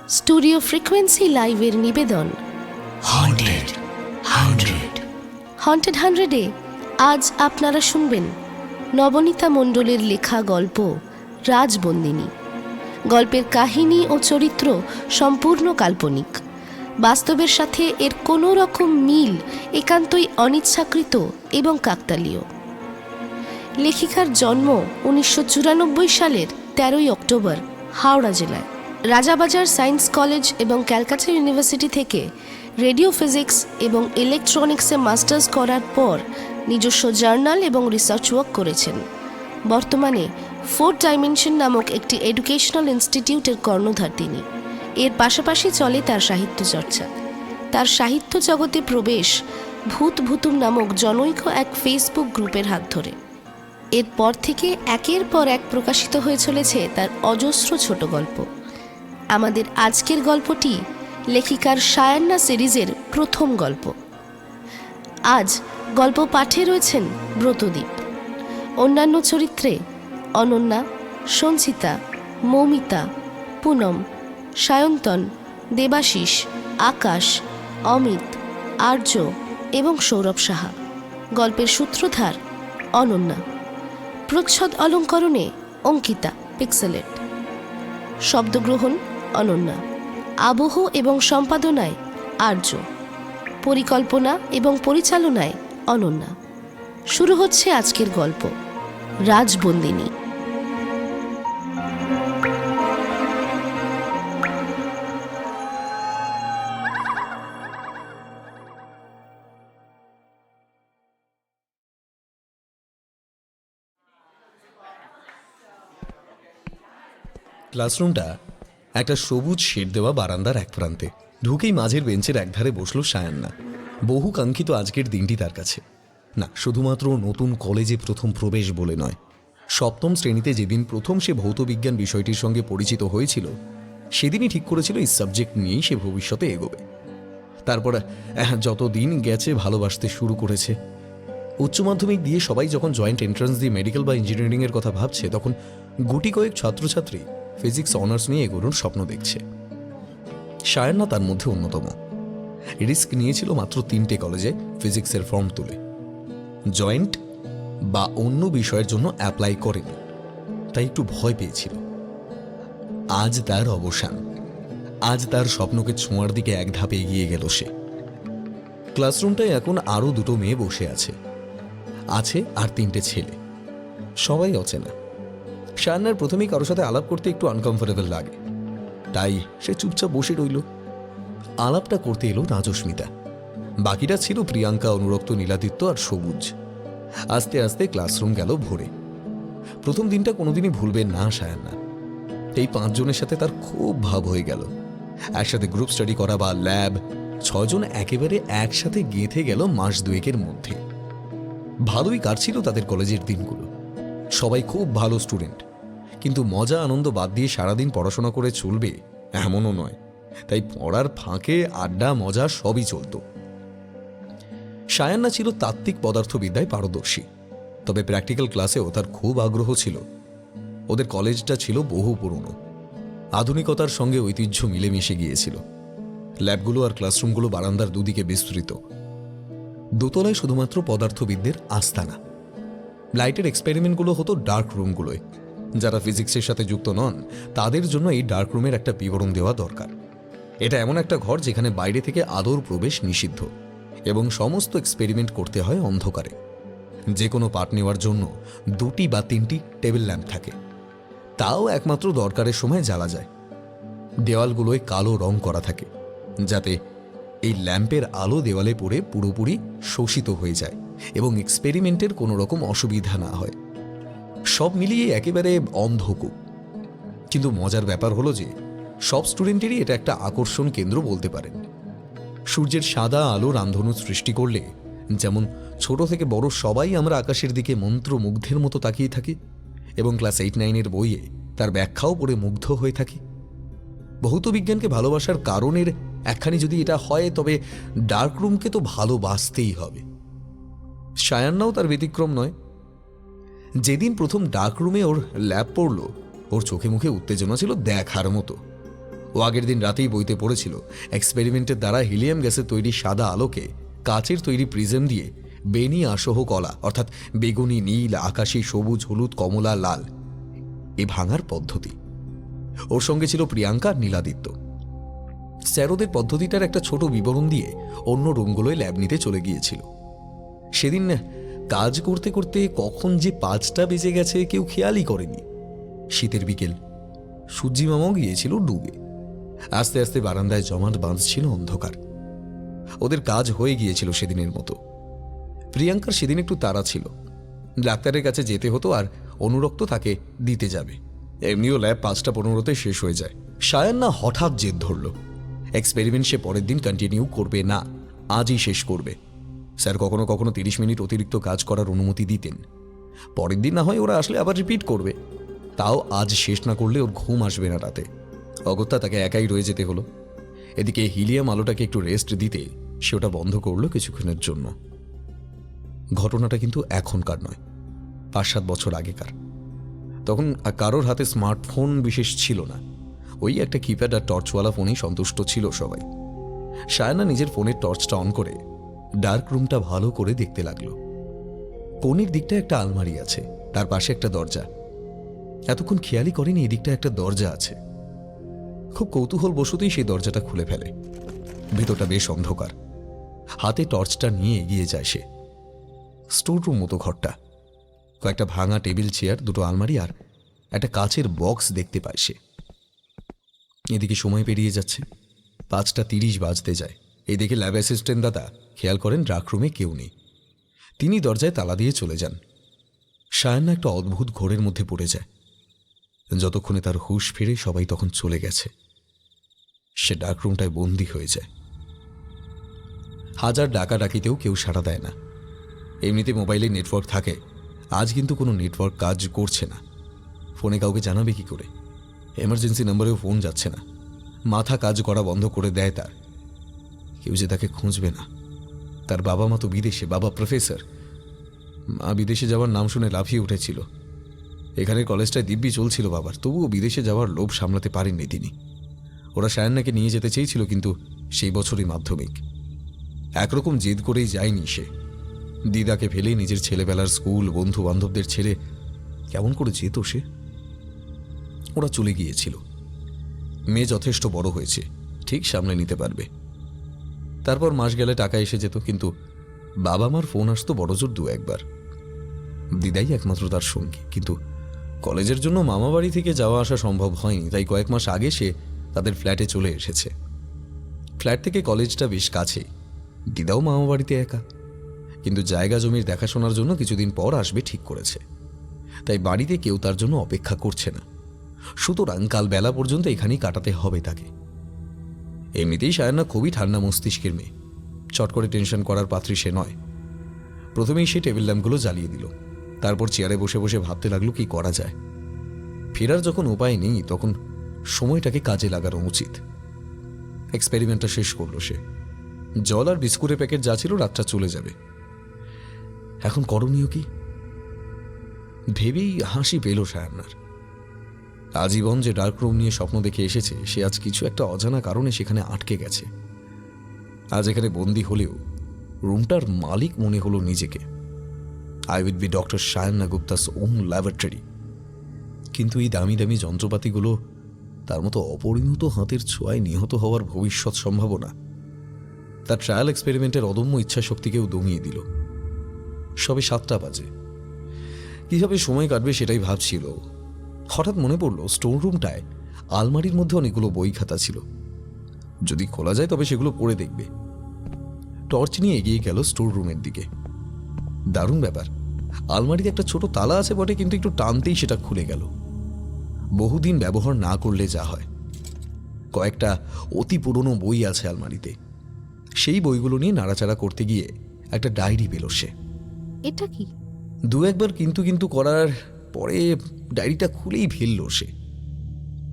Studio frequency লাইভের নিবেদন haunted হান্ড্রেডে আজ আপনারা শুনবেন নবনীতা মণ্ডলের লেখা গল্প রাজবন্দিনী। গল্পের কাহিনী ও চরিত্র সম্পূর্ণ কাল্পনিক। বাস্তবের সাথে এর কোনো রকম মিল একান্তই অনিচ্ছাকৃত এবং কাকতালীয়। লেখিকার জন্ম 1994 সালের 13 অক্টোবর হাওড়া জেলায়। রাজাবাজার সায়েন্স কলেজ এবং ক্যালকাটা ইউনিভার্সিটি থেকে রেডিও ফিজিক্স এবং ইলেকট্রনিক্সে মাস্টার্স করার পর নিজস্ব জার্নাল এবং রিসার্চ ওয়ার্ক করেছেন। বর্তমানে 4 ডাইমেনশন নামক একটি এডুকেশনাল ইনস্টিটিউটের কর্ণধার তিনি। এর পাশাপাশি চলে তার সাহিত্য চর্চা। তার সাহিত্য জগতে প্রবেশ ভূত ভুতুম নামক জনৈক এক ফেসবুক গ্রুপের হাত ধরে। এরপর থেকে একের পর এক প্রকাশিত হয়ে চলেছে তার অজস্র ছোট গল্প। আমাদের আজকের গল্পটি লেখিকার সায়ান্না সিরিজের প্রথম গল্প। আজ গল্প পাঠে রয়েছেন ব্রতদীপ। অন্যান্য চরিত্রে অনন্যা, সঞ্চিতা, মৌমিতা, পুনম, সায়ন্তন, দেবাশিস, আকাশ, অমিত, আর্য এবং সৌরভ সাহা। গল্পের সূত্রধার অনন্যা। প্রচ্ছদ অলঙ্করণে অঙ্কিতা পিক্সেলেট। শব্দগ্রহণ অনন্যা। আবহ এবং সম্পাদনায় আর্য। পরিকল্পনা এবং পরিচালনায় অনন্যা। শুরু হচ্ছে আজকের গল্প রাজবন্দিনী। ক্লাসরুমটা একটা সবুজ শেড দেওয়া বারান্দার এক প্রান্তে। ঢুকেই মাঝের বেঞ্চের একধারে বসল সায়ান্না। বহু কাঙ্ক্ষিত আজকের দিনটি তার কাছে। না, শুধুমাত্র নতুন কলেজে প্রথম প্রবেশ বলে নয়, সপ্তম শ্রেণীতে যেদিন প্রথম সে ভৌতবিজ্ঞান বিষয়টির সঙ্গে পরিচিত হয়েছিল, সেদিনই ঠিক করেছিল এই সাবজেক্ট নিয়েই সে ভবিষ্যতে এগোবে। তারপর যত দিন গেছে ভালোবাসতে শুরু করেছে। উচ্চ মাধ্যমিক দিয়ে সবাই যখন জয়েন্ট এন্ট্রান্স দিয়ে মেডিকেল বা ইঞ্জিনিয়ারিংয়ের কথা ভাবছে, তখন গুটি কয়েক ছাত্রছাত্রী ফিজিক্স অনার্স নিয়ে এগোনোর স্বপ্ন দেখছে। সায়ান্না তার মধ্যে অন্যতম। রিস্ক নিয়েছিল মাত্র 3টে কলেজে ফিজিক্সের ফর্ম তুলে। জয়েন্ট বা অন্য বিষয়ের জন্য অ্যাপ্লাই করেনি, তাই একটু ভয় পেয়েছিল। আজ তার অবসান। আজ তার স্বপ্নকে ছোঁয়ার দিকে এক ধাপে এগিয়ে গেল সে। ক্লাসরুমটায় এখন আরও 2টো মেয়ে বসে আছে আর 3টে ছেলে, সবাই অচেনা। সায়ান্নার প্রথমেই কারোর সাথে আলাপ করতে একটু আনকমফোর্টেবল লাগে, তাই সে চুপচাপ বসে রইল। আলাপটা করতে এলো রাজস্মিতা। বাকিটা ছিল প্রিয়াঙ্কা, অনুরক্ত, নীলাদিত্য আর সবুজ। আস্তে আস্তে ক্লাসরুম গেল ভরে। প্রথম দিনটা কোনোদিনই ভুলবেন না সায়ান্না। এই 5 জনের সাথে তার খুব ভাব হয়ে গেল। একসাথে গ্রুপ স্টাডি করা বা ল্যাব, 6 জন একেবারে একসাথে গেঁথে গেল মাস 2 মধ্যে। ভালোই কাটছিল তাদের কলেজের দিনগুলো। সবাই খুব ভালো স্টুডেন্ট, কিন্তু মজা আনন্দ বাদ দিয়ে সারাদিন পড়াশোনা করে চলবে এমনও নয়। তাই পড়ার ফাঁকে আড্ডা মজা সবই চলত। সায়ান্না ছিল তাত্ত্বিক পদার্থবিদ্যায় পারদর্শী, তবে প্র্যাকটিক্যাল ক্লাসেও তার খুব আগ্রহ ছিল। ওদের কলেজটা ছিল বহু পুরনো, আধুনিকতার সঙ্গে ঐতিহ্য মিলেমিশে গিয়েছিল। ল্যাবগুলো আর ক্লাসরুমগুলো বারান্দার দুদিকে বিস্তৃত। দোতলায় শুধুমাত্র পদার্থবিদদের আস্তানা। লাইটের এক্সপেরিমেন্টগুলো হতো ডার্ক রুমগুলোয়। যারা ফিজিক্সের সাথে যুক্ত নন, তাদের জন্য এই ডার্ক রুমের একটা বিবরণ দেওয়া দরকার। এটা এমন একটা ঘর যেখানে বাইরে থেকে আলোর প্রবেশ নিষিদ্ধ এবং সমস্ত এক্সপেরিমেন্ট করতে হয় অন্ধকারে। যে কোনো পার্ট নেওয়ার জন্য 2টি বা 3টি টেবিল ল্যাম্প থাকে, তাও একমাত্র দরকারের সময় জ্বালা যায়। দেওয়ালগুলোয় কালো রং করা থাকে, যাতে এই ল্যাম্পের আলো দেওয়ালে পড়ে পুরোপুরি শোষিত হয়ে যায় এবং এক্সপেরিমেন্টের কোনো রকম অসুবিধা না হয়। সব মিলিয়ে একেবারে অন্ধকূপ। কিন্তু মজার ব্যাপার হলো যে সব স্টুডেন্টেরই এটা একটা আকর্ষণ কেন্দ্র বলতে পারেন। সূর্যের সাদা আলো রামধনু সৃষ্টি করলে যেমন ছোট থেকে বড় সবাই আমরা আকাশের দিকে মন্ত্রমুগ্ধের মতো তাকিয়ে থাকি এবং ক্লাস 8-9 বইয়ে তার ব্যাখ্যাও পড়ে মুগ্ধ হয়ে থাকি। ভৌতবিজ্ঞানকে ভালোবাসার কারণের একখানি যদি এটা হয়, তবে ডার্করুমকে তো ভালোবাসতেই হবে। সায়ান্নাও তার ব্যতিক্রম নয়। যেদিন প্রথম ডার্করুমে ওর ল্যাব পড়ল, ওর চোখে মুখে উত্তেজনা ছিল দেখার মতো। ও আগের দিন রাতেই বইতে পড়েছিল এক্সপেরিমেন্টের দ্বারা হিলিয়াম গ্যাসের তৈরি সাদা আলোকে কাচের তৈরি প্রিজম দিয়ে বেনি আসহ কলা অর্থাৎ বেগুনি, নীল, আকাশী, সবুজ, হলুদ, কমলা, লাল এ ভাঙার পদ্ধতি। ওর সঙ্গে ছিল প্রিয়াঙ্কা আর নীলাদিত্য। স্যার ওদের পদ্ধতিটার একটা ছোট বিবরণ দিয়ে অন্য রুমগুলোয় ল্যাব নিতে চলে গিয়েছিল। সেদিন কাজ করতে করতে কখন যে 5টা বেজে গেছে কেউ খেয়ালই করেনি। শীতের বিকেল, সূর্যি মামাও গিয়েছিল ডুবে। আস্তে আস্তে বারান্দায় জমাট বাঁধছিল অন্ধকার। ওদের কাজ হয়ে গিয়েছিল সেদিনের মতো। প্রিয়াঙ্কার সেদিন একটু তাড়া ছিল, ডাক্তারের কাছে যেতে হতো আর অনুরক্ত তাকে দিতে যাবে। এমনিও ল্যাব 5:15 শেষ হয়ে যায়। সায়ান্না হঠাৎ জেদ ধরল, এক্সপেরিমেন্ট সে পরের দিন কন্টিনিউ করবে না, আজই শেষ করবে। স্যার কখনো কখনো 30 মিনিট অতিরিক্ত কাজ করার অনুমতি দিতেন। পরের দিন না হয় ওরা আসলে আবার রিপিট করবে, তাও আজ শেষ না করলে ওর ঘুম আসবে না রাতে। অগত্যা তাকে একাই রয়ে যেতে হলো। এদিকে হিলিয়াম আলোটাকে একটু রেস্ট দিতে সে ওটা বন্ধ করলো কিছুক্ষণের জন্য। ঘটনাটা কিন্তু এখনকার নয়, 5-7 বছর আগেকার। তখন কারোর হাতে স্মার্টফোন বিশেষ ছিল না, ওই একটা কিপ্যাড আর টর্চওয়ালা ফোনেই সন্তুষ্ট ছিল সবাই। সায়ানা নিজের ফোনের টর্চটা অন করে ডার্ক রুমটা ভালো করে দেখতে লাগলো। কোণের দিকটা একটা আলমারি আছে, তার পাশে একটা দরজা। এতক্ষণ খেয়ালই করেনি এদিকটা একটা দরজা আছে। খুব কৌতূহল বশতই সেই দরজাটা খুলে ফেলে। ভেতরটা বেশ অন্ধকার। হাতে টর্চটা নিয়ে এগিয়ে যায় সে। স্টোররুম মতো ঘরটা, কয়েকটা ভাঙা টেবিল চেয়ার, দুটো আলমারি আর একটা কাচের বক্স দেখতে পায় সে। এদিকে সময় পেরিয়ে যাচ্ছে, 5:30 বাজতে যায়। এই দেখে ল্যাব অ্যাসিস্ট্যান্ট দাদা খেয়াল করেন ডার্করুমে কেউ নেই। তিনি দরজায় তালা দিয়ে চলে যান। সায়ান্না একটা অদ্ভুত ঘোরের মধ্যে পড়ে যায়। যতক্ষণে তার হুঁশ ফিরে সবাই তখন চলে গেছে। সে ডার্করুমটায় বন্দী হয়ে যায়। হাজার ডাকাডাকিতেও কেউ সাড়া দেয় না। এমনিতে মোবাইলে নেটওয়ার্ক থাকে, আজ কিন্তু কোনো নেটওয়ার্ক কাজ করছে না। ফোনে কাউকে জানাবে কি করে? এমার্জেন্সি নাম্বারেও ফোন যাচ্ছে না। মাথা কাজ করা বন্ধ করে দেয় তার। কেউ যে তাকে খুঁজবে না। তার বাবা মা তো বিদেশে, বাবা প্রফেসর, মা বিদেশে যাওয়ার নাম শুনে লাফিয়ে উঠেছিল। এখানে কলেজটায় দিব্যি চলছিল বাবার, তবুও বিদেশে যাওয়ার লোভ সামলাতে পারেননি তিনি। ওরা সায়ান্নাকে নিয়ে যেতে চেয়েছিল, কিন্তু সেই বছরই মাধ্যমিক। একরকম জেদ করেই যায়নি সে। দিদাকে ফেলে নিজের ছেলেবেলার স্কুল, বন্ধু বান্ধবদের ছেড়ে কেমন করে যেত সে? ওরা চলে গিয়েছিল। মেয়ে যথেষ্ট বড় হয়েছে, ঠিক সামলে নিতে পারবে। তারপর মাস গেলে টাকা এসে যেত, কিন্তু বাবা মার ফোন আসতো বড়জোর 2-1 বার। দিদাই একমাত্র তার সঙ্গী, কিন্তু কলেজের জন্য মামা বাড়ি থেকে যাওয়া আসা সম্ভব হয়নি। তাই কয়েক মাস আগে সে তাদের ফ্ল্যাটে চলে এসেছে। ফ্ল্যাট থেকে কলেজটা বেশ কাছে। দিদাও মামা বাড়িতে একা, কিন্তু জায়গা জমির দেখাশোনার জন্য কিছুদিন পর আসবে ঠিক করেছে। তাই বাড়িতে কেউ তার জন্য অপেক্ষা করছে না। সুতরাং কাল বেলা পর্যন্ত এখানেই কাটাতে হবে তাকে। এমনিতেই সায়ান্না খুবই ঠান্ডা মস্তিষ্কের মেয়ে, চট করে টেনশন করার পাত্রী সে নয়। প্রথমেই সে টেবিল ল্যাম্পগুলো জ্বালিয়ে দিল। তারপর চেয়ারে বসে বসে ভাবতে লাগলো কি করা যায়। ফেরার যখন উপায় নেই, তখন সময়টাকে কাজে লাগানো উচিত। এক্সপেরিমেন্টটা শেষ করলো সে। জল আর বিস্কুটের প্যাকেট যা ছিল রাতটা চলে যাবে। এখন করণীয় কি ভেবেই হাসি পেল সায়ান্নার। আজীবন যে ডার্করুম নিয়ে স্বপ্ন দেখে এসেছে, সে আজ কিছু একটা অজানা কারণে সেখানে আটকে গেছে। আজ এখানে বন্দী হলেও রুমটার মালিক মনে হলো নিজেকে। I will be doctor Sayanna Gupta's own laboratory. কিন্তু এই দামি দামি যন্ত্রপাতিগুলো, তার মতো অপরিণত হাতের ছোঁয়ায় নিহত হওয়ার ভবিষ্যৎ সম্ভাবনা, তার ট্রায়াল এক্সপেরিমেন্টের অদম্য ইচ্ছাশক্তিকেও দমিয়ে দিল। সবে 7টা বাজে। কীভাবে সময় কাটবে সেটাই ভাবছিল। হঠাৎ মনে পড়ল স্টোর রুমটায় আলমারির মধ্যে অনেকগুলো বই খাতা ছিল। যদি খোলা যায় তবে সেগুলো পড়ে দেখবে। টর্চ নিয়ে এগিয়ে গেল স্টোর রুমের দিকে। দারুণ ব্যাপার, আলমারিতে একটা ছোট তালা আছে বটে, কিন্তু একটু টানতেই সেটা খুলে গেল। বহুদিন ব্যবহার না করলে যা হয়। কয়েকটা অতি পুরনো বই আছে আলমারিতে। সেই বইগুলো নিয়ে নাড়াচাড়া করতে গিয়ে একটা ডায়েরি পেল সে। এটা কি? 2-1 বার কিন্তু কিন্তু করার পরে ডায়েরিটা খুলেই ফেলল সে।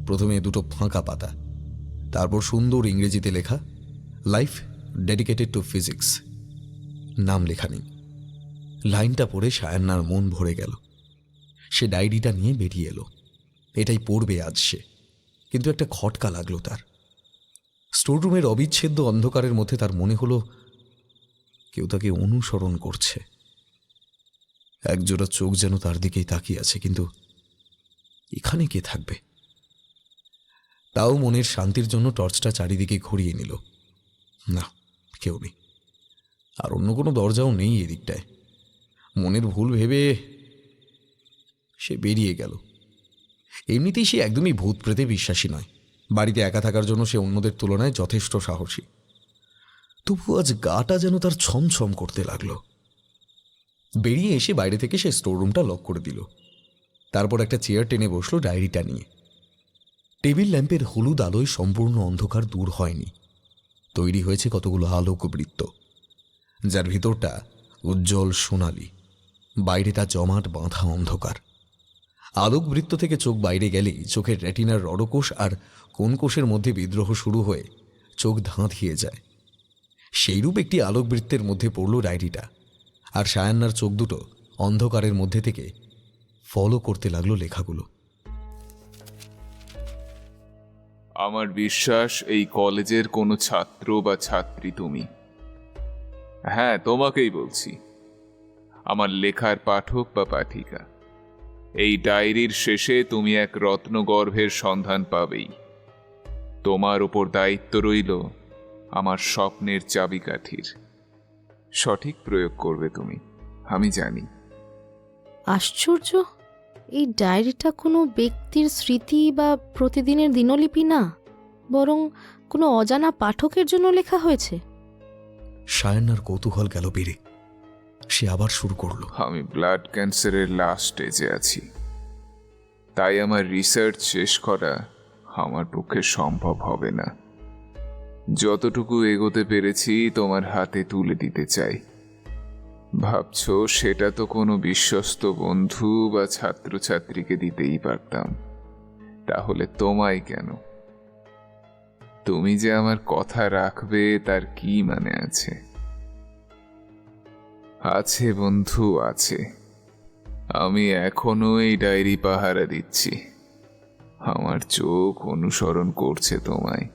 প্রথমে দুটো ফাঁকা পাতা, তারপর সুন্দর ইংরেজিতে লেখা লাইফ ডেডিকেটেড টু ফিজিক্স। নাম লেখা নেই। লাইনটা পড়ে সায়ান্নার মন ভরে গেল। সে ডায়েরিটা নিয়ে বেরিয়ে এলো। এটাই পড়বে আজ সে, কিন্তু একটা খটকা লাগলো তার। স্টোররুমের অবিচ্ছেদ্য অন্ধকারের মধ্যে তার মনে হলো কেউ তাকে অনুসরণ করছে। একজোড়া চোখ যেন তার দিকেই তাকিয়ে আছে, কিন্তু এখানে কে থাকবে? তাও মনের শান্তির জন্য টর্চটা চারিদিকে ঘুরিয়ে নিল। না, কেউ নেই। আর অন্য কোনো দরজাও নেই এদিকটায়। মনের ভুল ভেবে সে বেরিয়ে গেল। এমনিতেই সে একদমই ভূত প্রেতে বিশ্বাসী নয়। বাড়িতে একা থাকার জন্য সে অন্যদের তুলনায় যথেষ্ট সাহসী। তবু আজ গাটা যেন তার ছমছম করতে লাগলো। বেরিয়ে এসে বাইরে থেকে সে স্টোররুমটা লক করে দিল। তারপর একটা চেয়ার টেনে বসলো ডায়েরিটা নিয়ে। টেবিল ল্যাম্পের হলুদ আলোয় সম্পূর্ণ অন্ধকার দূর হয়নি। তৈরি হয়েছে কতগুলো আলোকবৃত্ত, যার ভিতরটা উজ্জ্বল সোনালি, বাইরেটা জমাট বাঁধা অন্ধকার। আলোকবৃত্ত থেকে চোখ বাইরে গেলেই চোখের রেটিনার রডকোষ আর কোন কোষের মধ্যে বিদ্রোহ শুরু হয়ে চোখ ধাঁধিয়ে যায়। সেইরূপ একটি আলোকবৃত্তের মধ্যে পড়ল ডায়েরিটা, আর সায়ান্নার চোখ দুটো অন্ধকারের মধ্যে থেকে ফলো করতে লাগলো লেখাগুলো। আমার বিশ্বাস এই কলেজের কোনো ছাত্র বা ছাত্রী তুমি। হ্যাঁ, তোমাকেই বলছি, আমার লেখার পাঠক বা পাঠিকা। এই ডায়েরির শেষে তুমি এক রত্নগর্ভের সন্ধান পাবেই। তোমার ওপর দায়িত্ব রইল আমার স্বপ্নের চাবিকাঠির। সঠিক প্রয়োগ করবে তুমি, আমি জানি। আশ্চর্য, এই ডায়েরিটা কোনো ব্যক্তির স্মৃতি বা প্রতিদিনের দিনলিপি না, বরং কোনো অজানা পাঠকের জন্য লেখা হয়েছে। সায়ান্নার কৌতূহল গেল বেড়ে। সে আবার শুরু করলো। আমি ব্লাড ক্যান্সারের লাস্ট স্টেজে আছি, তাই আমার রিসার্চ শেষ করা আমার পক্ষে সম্ভব হবে না। যতটুকু এগোতে পেরেছি তোমার হাতে তুলে দিতে চাই। ভাবছো সেটা তো কোনো বিশ্বস্ত বন্ধু বা ছাত্রছাত্রীকে দিতেই পারতাম, তাহলে তোমায় কেন? তুমি যে আমার কথা রাখবে তার কি মানে আছে? আছে বন্ধু, আছে। আমি এখনো এই ডায়েরি পাহারা দিচ্ছি। আমার চোখ অনুসরণ করছে তোমায়।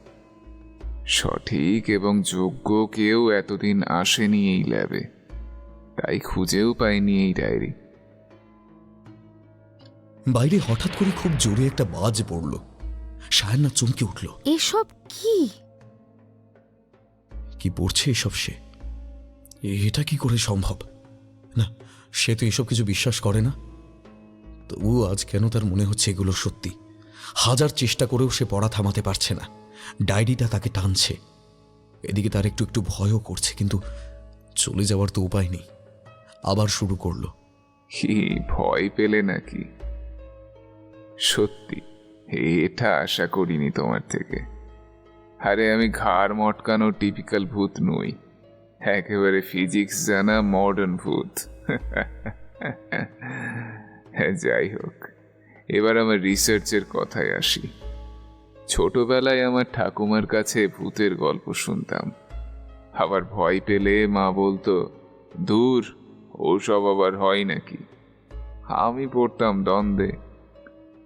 সঠিক এবং যোগ্য কেউ এতদিন আসেনি এই ল্যাবে, তাই খুঁজেও পাইনি এই ডায়েরি। বাইরে হঠাৎ করে খুব জোরে একটা বাজ পড়ল। সায়ান্না চমকে উঠল। এসব কি? কি পড়ছে এসব সে? এটা কি করে সম্ভব? না, সে তো এসব কিছু বিশ্বাস করে না। তবু আজ কেন তার মনে হচ্ছে এগুলো সত্যি। হাজার চেষ্টা করেও সে পড়া থামাতে পারছে না। ডায়েরিটা তাকে টানছে। এদিকে তার একটু একটু ভয়ও করছে, কিন্তু চলে যাওয়ার তো উপায় নেই। আবার শুরু করলো। কি ভয় পেলে নাকি? সত্যি এটা আশা করিনি তোমার থেকে। আরে আমি ঘাড় মটকানো টিপিক্যাল ভূত নই, একেবারে ফিজিক্স জানা মডার্ন ভূত। যাই হোক, এবার আমার রিসার্চের কথায় আসি। ছোটবেলায় আমার ঠাকুমার কাছে ভূতের গল্প শুনতাম। আবার ভয় পেলে মা বলতো, দূর, ওসব আবার হয় নাকি। আমি পড়তাম দ্বন্দ্বে,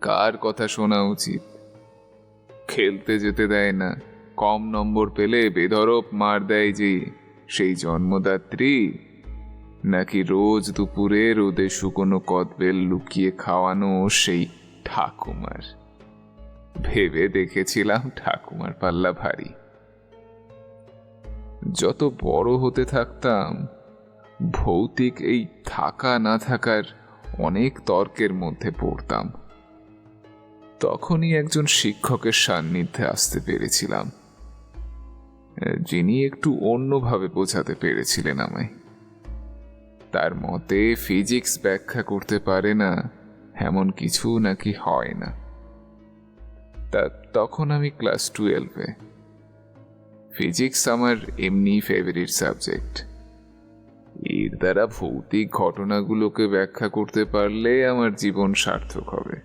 কার কথা শোনা উচিত। খেলতে যেতে দেয় না, কম নম্বর পেলে বেধড়ক মার দেয় যে সেই জন্মদাত্রী, নাকি রোজ দুপুরে রোদে শুকনো কদবেল লুকিয়ে খাওয়ানো সেই ঠাকুমার। ভেবে দেখেছিলাম ঠাকুমার পাল্লা ভারী। যত বড় হতে থাকতাম, ভৌতিক এই থাকা না থাকার অনেক তর্কের মধ্যে পড়তাম। তখনই একজন শিক্ষকের সান্নিধ্যে আসতে পেরেছিলাম, যিনি একটু অন্যভাবে বোঝাতে পেরেছিলেন আমায়। তার মতে ফিজিক্স ব্যাখ্যা করতে পারে না এমন কিছু নাকি হয় না। তখন আমি ক্লাস 12-এ। ফিজিক্স আমার এমনি ফেভারিট সাবজেক্ট। এর দ্বারা ভৌতিক ঘটনাগুলোকে ব্যাখ্যা করতে পারলে আমার জীবন সার্থক হবে।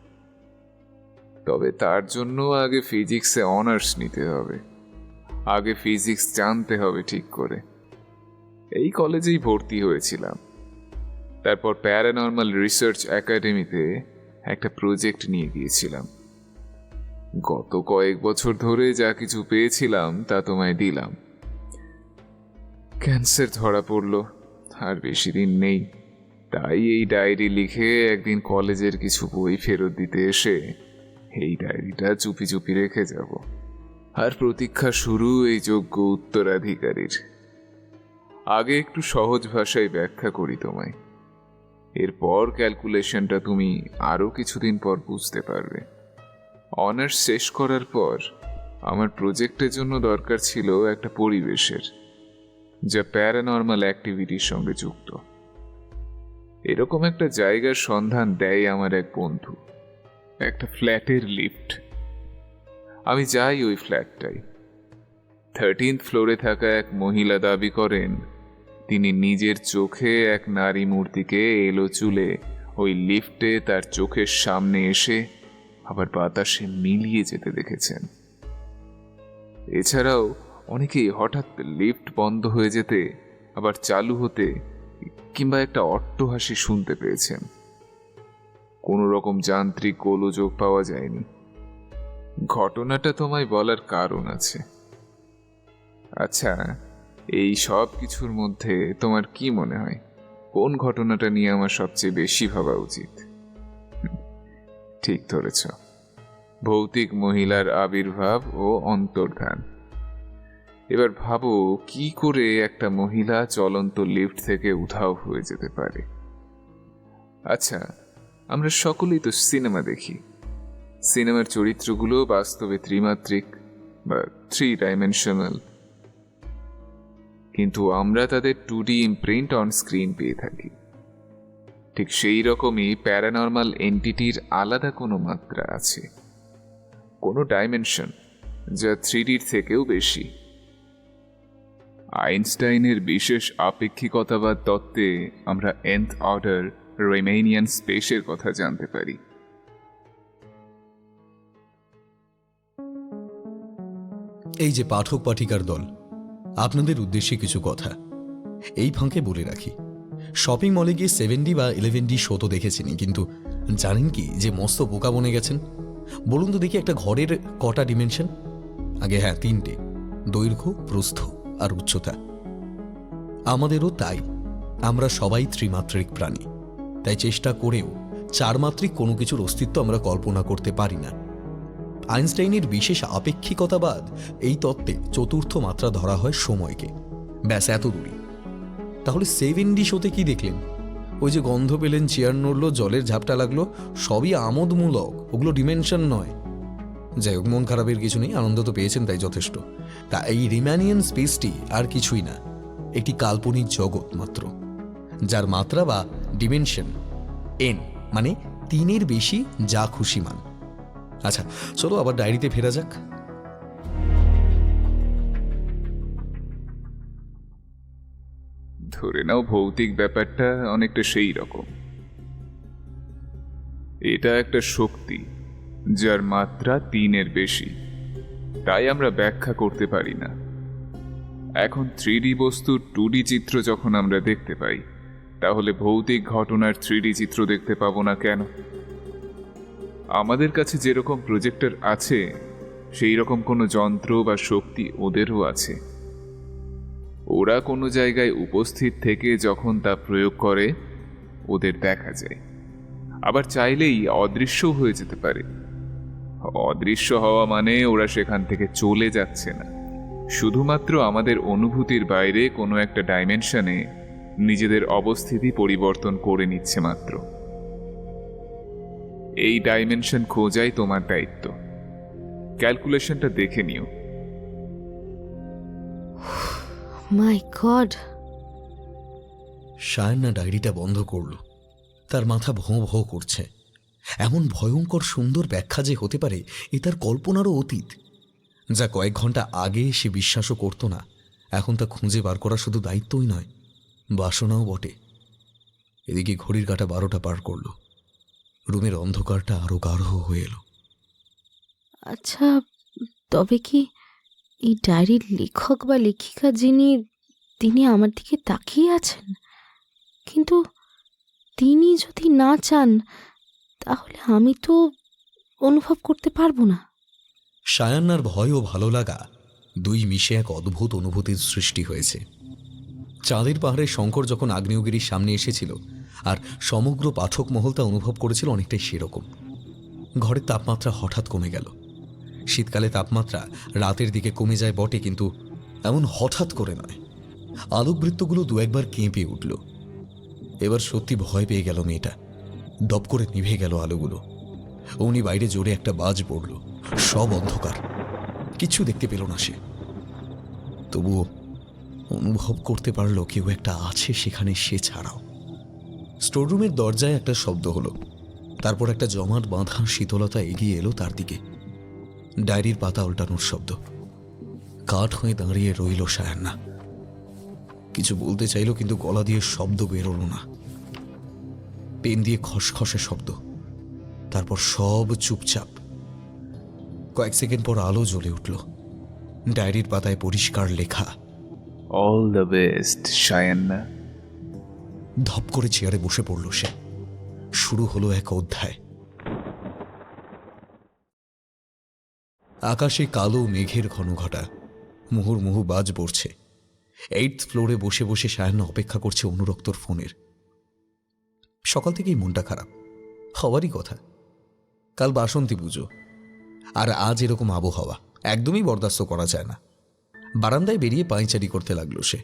তবে তার জন্য আগে ফিজিক্সে অনার্স নিতে হবে, আগে ফিজিক্স জানতে হবে ঠিক করে। এই কলেজেই ভর্তি হয়েছিলাম। তারপর প্যারানর্মাল রিসার্চ একাডেমিতে একটা প্রজেক্ট নিয়ে গিয়েছিলাম। গত কয়েক বছর ধরে যা কিছু পেয়েছিলাম তা তোমায় দিলাম। ক্যান্সার ধরা পড়ল, আর বেশি দিন নেই। তাই এই ডায়েরি লিখে একদিন কলেজের কিছু বই ফেরত দিতে এসে এই ডায়েরিটা চুপি চুপি রেখে যাব। আর প্রতীক্ষা শুরু এই যোগ্য উত্তরাধিকারীর। আগে একটু সহজ ভাষায় ব্যাখ্যা করি তোমায়, এরপর ক্যালকুলেশনটা তুমি আরো কিছুদিন পর বুঝতে পারবে। অনার্স শেষ করার পর আমার প্রজেক্টের জন্য দরকার ছিল একটা পরিবেশের, যা প্যারানর্মাল অ্যাক্টিভিটির সঙ্গে যুক্ত। এরকম একটা জায়গার সন্ধান দেয় আমার এক বন্ধু, একটা ফ্ল্যাটের লিফট। আমি যাই ওই ফ্ল্যাটটাই। 13th ফ্লোরে থাকা এক মহিলা দাবি করেন তিনি নিজের চোখে এক নারী মূর্তিকে এলো চুলে ওই লিফটে তার চোখের সামনে এসে আবার বাতাসে মিলিয়ে যেতে দেখেছেন। এছাড়াও অনেকেই হঠাৎ লিফট বন্ধ হয়ে যেতে আবার চালু হতে কিংবা একটা অট্টহাসি শুনতে পেয়েছেন। কোনো রকম যান্ত্রিক গোলযোগ পাওয়া যায়নি। ঘটনাটা তোমায় বলার কারণ আছে। আচ্ছা, এই সব কিছুর মধ্যে তোমার কি মনে হয় কোন ঘটনাটা নিয়ে আমার সবচেয়ে বেশি ভাবা উচিত? ঠিক ধরেছ, ভৌতিক মহিলার আবির্ভাব ও অন্তর্ধান। এবার ভাবো কি করে একটা মহিলা চলন্ত লিফট থেকে উধাও হয়ে যেতে পারে। আচ্ছা, আমরা সকলেই তো সিনেমা দেখি। সিনেমার চরিত্রগুলো বাস্তবে ত্রিমাত্রিক বা 3 ডাইমেনশনাল, কিন্তু আমরা তাদের 2D ইমপ্রিন্ট অন স্ক্রিন পেয়ে থাকি। ঠিক সেই রকমই প্যারানর্মাল এন্টিটির আলাদা কোনো মাত্রা আছে, কোনো ডাইমেনশন যা 3Dর থেকেও বেশি। আইনস্টাইনের বিশেষ আপেক্ষিকতাবাদ তত্ত্বে আমরা nth অর্ডার রিমেনিয়ান স্পেসের কথা জানতে পারি। এই যে পাঠক পাঠিকার দল, আপনাদের উদ্দেশ্যে কিছু কথা এই ফাঁকে বলে রাখি। শপিং মলে গিয়ে 7D বা 11D শো তো দেখেছেনি, কিন্তু জানেন কি যে মস্ত বোকা বনে গেছেন? বলুন তো দেখি, একটা ঘরের কটা ডিমেনশন? আগে হ্যাঁ, 3টে, দৈর্ঘ্য, প্রস্থ আর উচ্চতা। আমাদেরও তাই। আমরা সবাই ত্রিমাত্রিক প্রাণী, তাই চেষ্টা করেও 4মাত্রিক কোনো কিছুর অস্তিত্ব আমরা কল্পনা করতে পারি না। আইনস্টাইনের বিশেষ আপেক্ষিকতাবাদ এই তত্ত্বে 4র্থ মাত্রা ধরা হয় সময়কে। ব্যাস এত দূরই। তাহলে 7D শোতে কি দেখলেন? ওই যে গন্ধ পেলেন, চেয়ার নড়লো, জলের ঝাপটা লাগলো, সবই আমোদমূলক, ওগুলো ডিমেনশন নয়। যাই হোক, মন খারাপের কিছু নেই, আনন্দ তো পেয়েছেন, তাই যথেষ্ট। তা এই রিম্যানিয়ান স্পেসটি আর কিছুই না, একটি কাল্পনিক জগৎ মাত্র, যার মাত্রা বা ডিমেনশন n, মানে 3-এর বেশি যা খুশি মান। আচ্ছা, চলো আবার ডায়েরিতে ফেরা যাক। ধরে নাও ভৌতিক ব্যাপারটা অনেকটা সেই রকম। এটা একটা শক্তি যার মাত্রা 3-এর বেশি, তাই আমরা ব্যাখ্যা করতে পারি না। এখন 3D বস্তুর 2D চিত্র যখন আমরা দেখতে পাই, তাহলে ভৌতিক ঘটনার 3D চিত্র দেখতে পাবো না কেন? আমাদের কাছে যেরকম প্রজেক্টর আছে, সেই রকম কোনো যন্ত্র বা শক্তি ওদেরও আছে। ওরা কোনো জায়গায় উপস্থিত থেকে যখন তা প্রয়োগ করে, ওদের দেখা যায়। আবার চাইলেই অদৃশ্য হয়ে যেতে পারে। অদৃশ্য হওয়া মানে ওরা সেখান থেকে চলে যাচ্ছে না, শুধুমাত্র আমাদের অনুভূতির বাইরে কোনো একটা ডাইমেনশনে নিজেদের অবস্থিতি পরিবর্তন করে নিচ্ছে মাত্র। এই ডাইমেনশন খোঁজাই তোমার দায়িত্ব। ক্যালকুলেশনটা দেখে নিও। মাই গড! সায়না ডায়েরিটা বন্ধ করল। তার মাথা ভোঁ ভোঁ করছে। এমন ভয়ঙ্কর সুন্দর ব্যাখ্যা যে হতে পারে, এ তার কল্পনারও অতীত। যা কয়েক ঘন্টা আগে সে বিশ্বাসও করত না, এখন তা খুঁজে বার করা শুধু দায়িত্বই নয়, বাসনাও বটে। এদিকে ঘড়ির কাঁটা 12টা পার করল। রুমের অন্ধকারটা আরো গাঢ় হয়ে এলো। আচ্ছা, তবে কি এই ডায়েরির লেখক বা লেখিকা তিনি আমার দিকে তাকিয়ে আছেন? কিন্তু তিনি যদি না চান, তাহলে আমি তো অনুভব করতে পারবো না। সায়ান্নার ভয় ও ভালো লাগা দুই মিশে এক অদ্ভুত অনুভূতির সৃষ্টি হয়েছে। চাঁদের পাহাড়ের শঙ্কর যখন আগ্নেয়গিরির সামনে এসেছিল আর সমগ্র পাঠক মহল তা অনুভব করেছিল অনেকটাই সেরকম। ঘরের তাপমাত্রা হঠাৎ কমে গেল। শীতকালে তাপমাত্রা রাতের দিকে কমে যায় বটে, কিন্তু এমন হঠাৎ করে নয়। আলোকবৃত্তগুলো দু একবার কেঁপে উঠল। এবার সত্যি ভয় পেয়ে গেল মেয়েটা। দপ করে নিভে গেল আলোগুলো। অমনি বাইরে জোরে একটা বাজ পড়ল। সব অন্ধকার, কিচ্ছু দেখতে পেল না সে। তবুও অনুভব করতে পারল কেউ একটা আছে সেখানে, সে ছাড়াও। স্টোররুমের দরজায় একটা শব্দ হলো। তারপর একটা জমাট বাঁধা শীতলতা এগিয়ে এলো তার দিকে। ডায়েরির পাতা উল্টানোর শব্দ। কাঠ হয়ে দাঁড়িয়ে রইল সায়ান্না। কিছু বলতে চাইল, কিন্তু গলা দিয়ে শব্দ বেরোলো না। পেন দিয়ে খসখসে শব্দ। তারপর সব চুপচাপ। কয়েক সেকেন্ড পর আলো জ্বলে উঠল। ডায়েরির পাতায় পরিষ্কার লেখা, অল দ্য বেস্ট সায়ান্না। ধপ করে চেয়ারে বসে পড়ল সে। শুরু হলো এক অধ্যায়। আকাশে কালো মেঘের ঘনঘটা। মুহুর্মুহু বাজ পড়ছে। 8th ফ্লোরে বসে বসে সায়ান্না অপেক্ষা করছে অনুরক্তর ফোনের। সকাল থেকেই মনটা খারাপ হওয়ারই কথা। কাল বাসন্তী পুজো, আর আজ এরকম আবহাওয়া একদমই বরদাস্ত করা যায় না। বারান্দায় বেরিয়ে পায়চারি করতে লাগলো সে।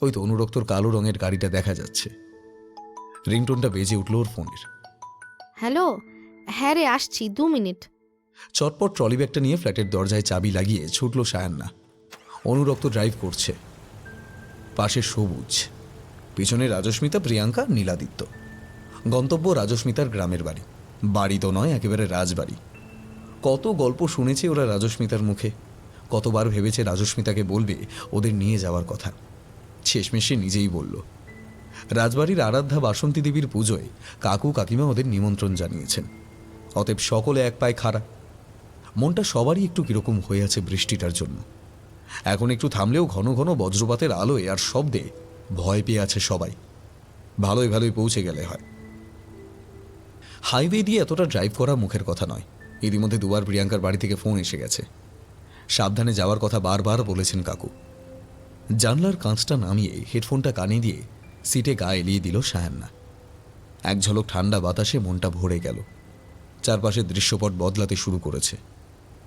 ওই তো অনুরক্তর কালো রঙের গাড়িটা দেখা যাচ্ছে। রিংটোনটা বেজে উঠল ওর ফোনের। হ্যালো, হ্যাঁ রে, আসছি 2 মিনিট। চটপট ট্রলি ব্যাগটা নিয়ে ফ্ল্যাটের দরজায় চাবি লাগিয়ে ছুটল সায়ান্না। অনুরক্ত ড্রাইভ করছে। পাশে সবুজ, পিছনে রাজস্মিতা, প্রিয়াঙ্কা, নীলাদিত্য। গন্তব্য রাজস্মিতার গ্রামের বাড়ি। বাড়ি তো নয়, একেবারে রাজবাড়ি। কত গল্প শুনেছে ওরা রাজস্মিতার মুখে। কতবার ভেবেছে রাজস্মিতাকে বলবে ওদের নিয়ে যাওয়ার কথা। শেষমেশে নিজেই বলল। রাজবাড়ির আরাধ্যা বাসন্তী দেবীর পুজোয় কাকু কাকিমা ওদের নিমন্ত্রণ জানিয়েছেন। অতএব সকলে এক পায়ে খাড়া। মনটা সবারই একটু কিরকম হয়ে আছে বৃষ্টিটার জন্য। এখন একটু থামলেও ঘন ঘন বজ্রপাতের আলোয় আর শব্দে ভয় পেয়ে আছে সবাই। ভালোই ভালোই পৌঁছে গেলে হয়। হাইওয়ে দিয়ে এতটা ড্রাইভ করা মুখের কথা নয়। ইতিমধ্যে দুবার প্রিয়াঙ্কার বাড়ি থেকে ফোন এসে গেছে। সাবধানে যাওয়ার কথা বারবার বলেছেন কাকু। জানলার কাঁচটা নামিয়ে হেডফোনটা কানে দিয়ে সিটে গা এলিয়ে দিল সায়ান্না। এক ঝলক ঠান্ডা বাতাসে মনটা ভরে গেল। চারপাশের দৃশ্যপট বদলাতে শুরু করেছে।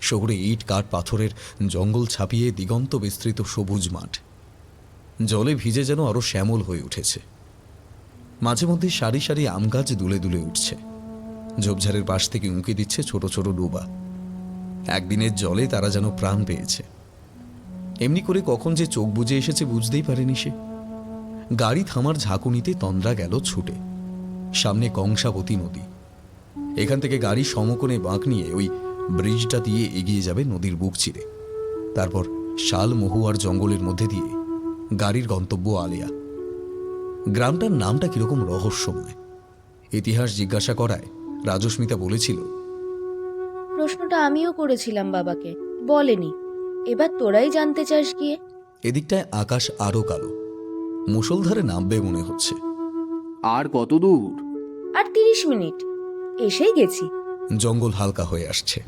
শহরে ইট কাঠ পাথরের জঙ্গল ছাপিয়ে দিগন্ত বিস্তৃত সবুজ মাঠ। জলে ভিজে যেন আরো শ্যামল হয়ে উঠেছে। মাঝে মধ্যে সারি সারি আম গাছ দুলে দুলে উঠছে। ঝোপঝাড়ের পাশ থেকে উঁকি দিচ্ছে ছোট ছোট ডোবা। একদিনের জলে তারা যেন প্রাণ পেয়েছে। এমনি করে কখন যে চোখ বুজে এসেছে বুঝতেই পারেনি সে। গাড়ি থামার ঝাঁকুনিতে তন্দ্রা গেল ছুটে। সামনে কংসাবতী নদী। এখান থেকে গাড়ি সমকোণে বাঁক নিয়ে ওই ব্রিজটা দিয়ে এগিয়ে যাবে নদীর বুক চিরে। তারপর শাল মহুয়ার জঙ্গলের মধ্যে দিয়ে গাড়ির গন্তব্য আলেয়া। গ্রামটার নামটা কিরকম রহস্যময়। ইতিহাস জিজ্ঞাসা করায় রাজস্মিতা বলেছিল, প্রশ্নটা আমিও করেছিলাম বাবাকে, বলেনি। এবার তোরাই জানতে চাস গিয়ে। এদিকটায় আকাশ আরো কালো। মুষলধারে নামবে মনে হচ্ছে। আর কত দূর? আর 30 মিনিট, এসেই গেছি। জঙ্গল হালকা হয়ে আসছে।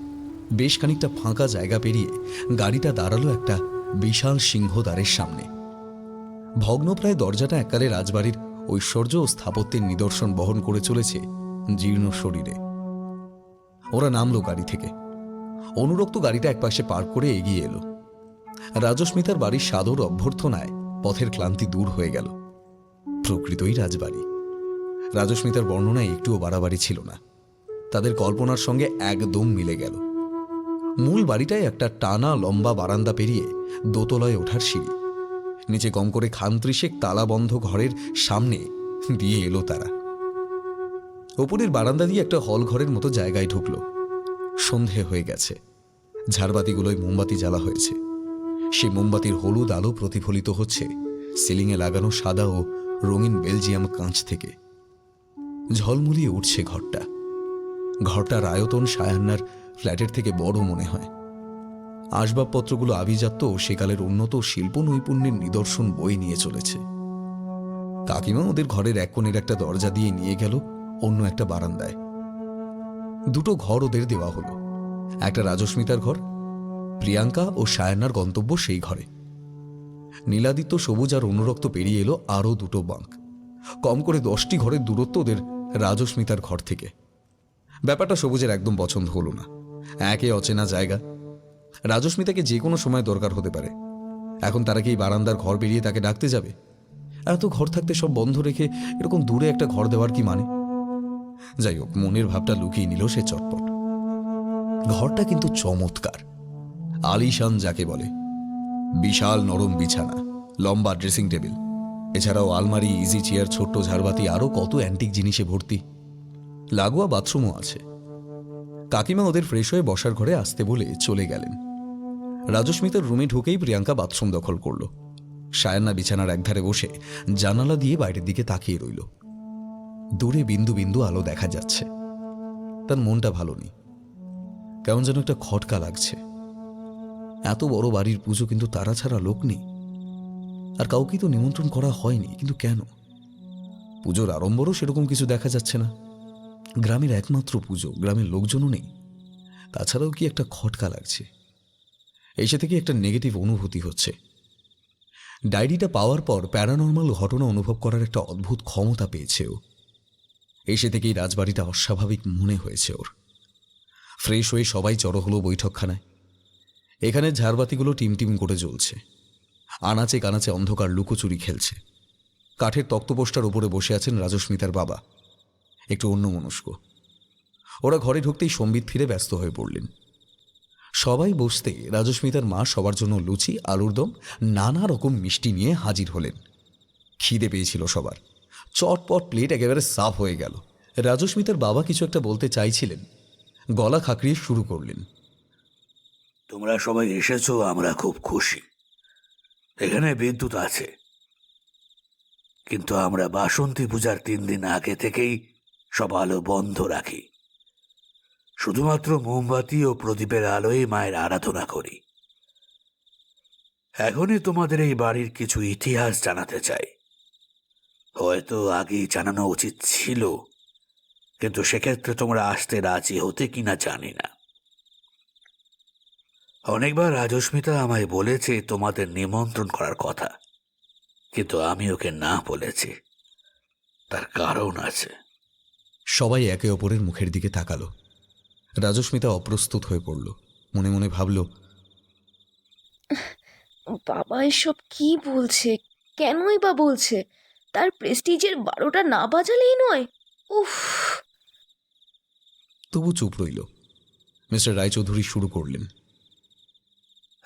বেশ খানিকটা ফাঁকা জায়গা পেরিয়ে গাড়িটা দাঁড়ালো একটা বিশাল সিংহদ্বারের সামনে। ভগ্নপ্রায় দরজাটা এককালে রাজবাড়ির ঐশ্বর্য ও স্থাপত্যের নিদর্শন বহন করে চলেছে জীর্ণ শরীরে। ওরা নামলো গাড়ি থেকে। অনুরক্ত গাড়িটা একপাশে পার্ক করে এগিয়ে এলো। রাজস্মিতার বাড়ির সাদর অভ্যর্থনায় পথের ক্লান্তি দূর হয়ে গেল। প্রকৃতই রাজবাড়ি। রাজস্মিতার বর্ণনায় একটুও বাড়াবাড়ি ছিল না। তাদের কল্পনার সঙ্গে একদম মিলে গেল। মূল বাড়িটায় একটা টানা লম্বা বারান্দা পেরিয়ে দোতলায় ওঠার সিঁড়ি। নিচে কম করে খান্ত্রিশেক তালাবন্ধ ঘরের সামনে দিয়ে এলো তারা। ওপরের বারান্দা দিয়ে একটা হল ঘরের মতো জায়গায় ঢুকল। সন্ধে হয়ে গেছে। ঝাড়বাতিগুলোয় মোমবাতি জ্বালা হয়েছে। সেই মোমবাতির হলুদ আলো প্রতিফলিত হচ্ছে সিলিংয়ে লাগানো সাদা ও রঙিন বেলজিয়াম কাঁচ থেকে। ঝলমুলিয়ে উঠছে ঘরটা। ঘরটার আয়তন সায়ান্নার ফ্ল্যাটের থেকে বড় মনে হয়। আসবাবপত্রগুলো আভিজাত্য ও সেকালের উন্নত শিল্প নৈপুণ্যের নিদর্শন বয়ে নিয়ে চলেছে। কাকিমা ওদের ঘরের এক কোণের একটা দরজা দিয়ে নিয়ে গেল অন্য একটা বারান্দায়। দুটো ঘর ওদের দেওয়া হলো। একটা রাজস্মিতার ঘর প্রিয়াঙ্কা ও সায়ান্নার গন্তব্য সেই ঘরে। নীলাদিত্য, সবুজ আর অনুরক্ত পেরিয়ে এলো আরও দুটো বাঁক। কম করে 10টি ঘরের দূরত্ব ওদের রাজস্মিতার ঘর থেকে। ব্যাপারটা সবুজের একদম পছন্দ হলো না। একে অচেনা জায়গা, রাজস্মিতাকে যে কোনো সময় দরকার হতে পারে। এখন তারা কি এই বারান্দার ঘর বেরিয়ে তাকে ডাকতে যাবে? এত ঘর থাকতে সব বন্ধ রেখে এরকম দূরে একটা ঘর দেওয়ার কি মানে? যাই হোক, মনের ভাবটা লুকিয়ে নিল সে চটপট। ঘরটা কিন্তু চমৎকার, আলিশান যাকে বলে। বিশাল নরম বিছানা, লম্বা ড্রেসিং টেবিল, এছাড়াও আলমারি, ইজি চেয়ার, ছোট্ট ঝাড়বাতি, আরও কত অ্যান্টিক জিনিসে ভর্তি। লাগোয়া বাথরুমও আছে। কাকিমা ওদের ফ্রেশ হয়ে বসার ঘরে আসতে বলে চলে গেলেন। রাজস্মিতার রুমে ঢুকেই প্রিয়াঙ্কা বাথরুম দখল করল। সায়ান্না বিছানার একধারে বসে জানালা দিয়ে বাইরের দিকে তাকিয়ে রইল। দূরে বিন্দু বিন্দু আলো দেখা যাচ্ছে। তার মনটা ভালো নেই, কেমন যেন একটা খটকা লাগছে। এত বড় বাড়ির পুজো, কিন্তু তারা ছাড়া লোক নেই। আর কাউকেই তো নিমন্ত্রণ করা হয়নি, কিন্তু কেন? পুজোর আড়ম্বরও সেরকম কিছু দেখা যাচ্ছে না। গ্রামের একমাত্র পুজো, গ্রামের লোকজনও নেই। তাছাড়াও কি একটা খটকা লাগছে। এসে থেকে একটা নেগেটিভ অনুভূতি হচ্ছে। ডায়েরিটা পাওয়ার পর প্যারানর্মাল ঘটনা অনুভব করার একটা অদ্ভুত ক্ষমতা পেয়েছে ও। এসে থেকেই রাজবাড়িটা অস্বাভাবিক মনে হয়েছে ওর। ফ্রেশ হয়ে সবাই জড়ো হলো বৈঠকখানায়। এখানে ঝাড়বাতিগুলো টিমটিম করে জ্বলছে। আনাচে কানাচে অন্ধকার লুকোচুরি খেলছে। কাঠের তক্তপোষটার উপরে বসে আছেন রাজস্মিতার বাবা, একটু অন্যমনস্ক। ওরা ঘরে ঢুকতেই সম্বিত ফিরে ব্যস্ত হয়ে পড়লেন। সবাই বসতে রাজস্মিতার মা সবার জন্য লুচি, আলুর দম, নানা রকম মিষ্টি নিয়ে হাজির হলেন। খিদে পেয়েছিল সবার। চটপট প্লেট একেবারে সাফ হয়ে গেল। রাজস্মিতার বাবা কিছু একটা বলতে চাইছিলেন, গলা খাঁকড়িয়ে শুরু করলেন। তোমরা সবাই এসেছো, আমরা খুব খুশি। এখানে বিদ্যুৎ আছে, কিন্তু আমরা বাসন্তী পূজার 3 দিন আগে থেকেই সব আলো বন্ধ রাখি। শুধুমাত্র মোমবাতি ও প্রদীপের আলোয় মায়ের আরাধনা করি। এখনই তোমাদের এই বাড়ির কিছু ইতিহাস জানাতে চাই। হয়তো আগেই জানানো উচিত ছিল, কিন্তু সেক্ষেত্রে তোমরা আসতে রাজি হতে কিনা জানি না। অনেকবার রাজস্মিতা আমায় বলেছে তোমাদের নিমন্ত্রণ করার কথা, কিন্তু আমি ওকে না বলেছি। তার কারণ আছে। সবাই একে অপরের মুখের দিকে তাকালো। রাজস্মিতা অপ্রস্তুত হয়ে পড়ল। মনে মনে ভাবল, বাবা এসব কি বলছে? কেনই বা বলছে? তার প্রেস্টিজের 12টা না বাজালেই নয়। উফ। তবু চুপ রইল। মিস্টার রায়চৌধুরী শুরু করলেন।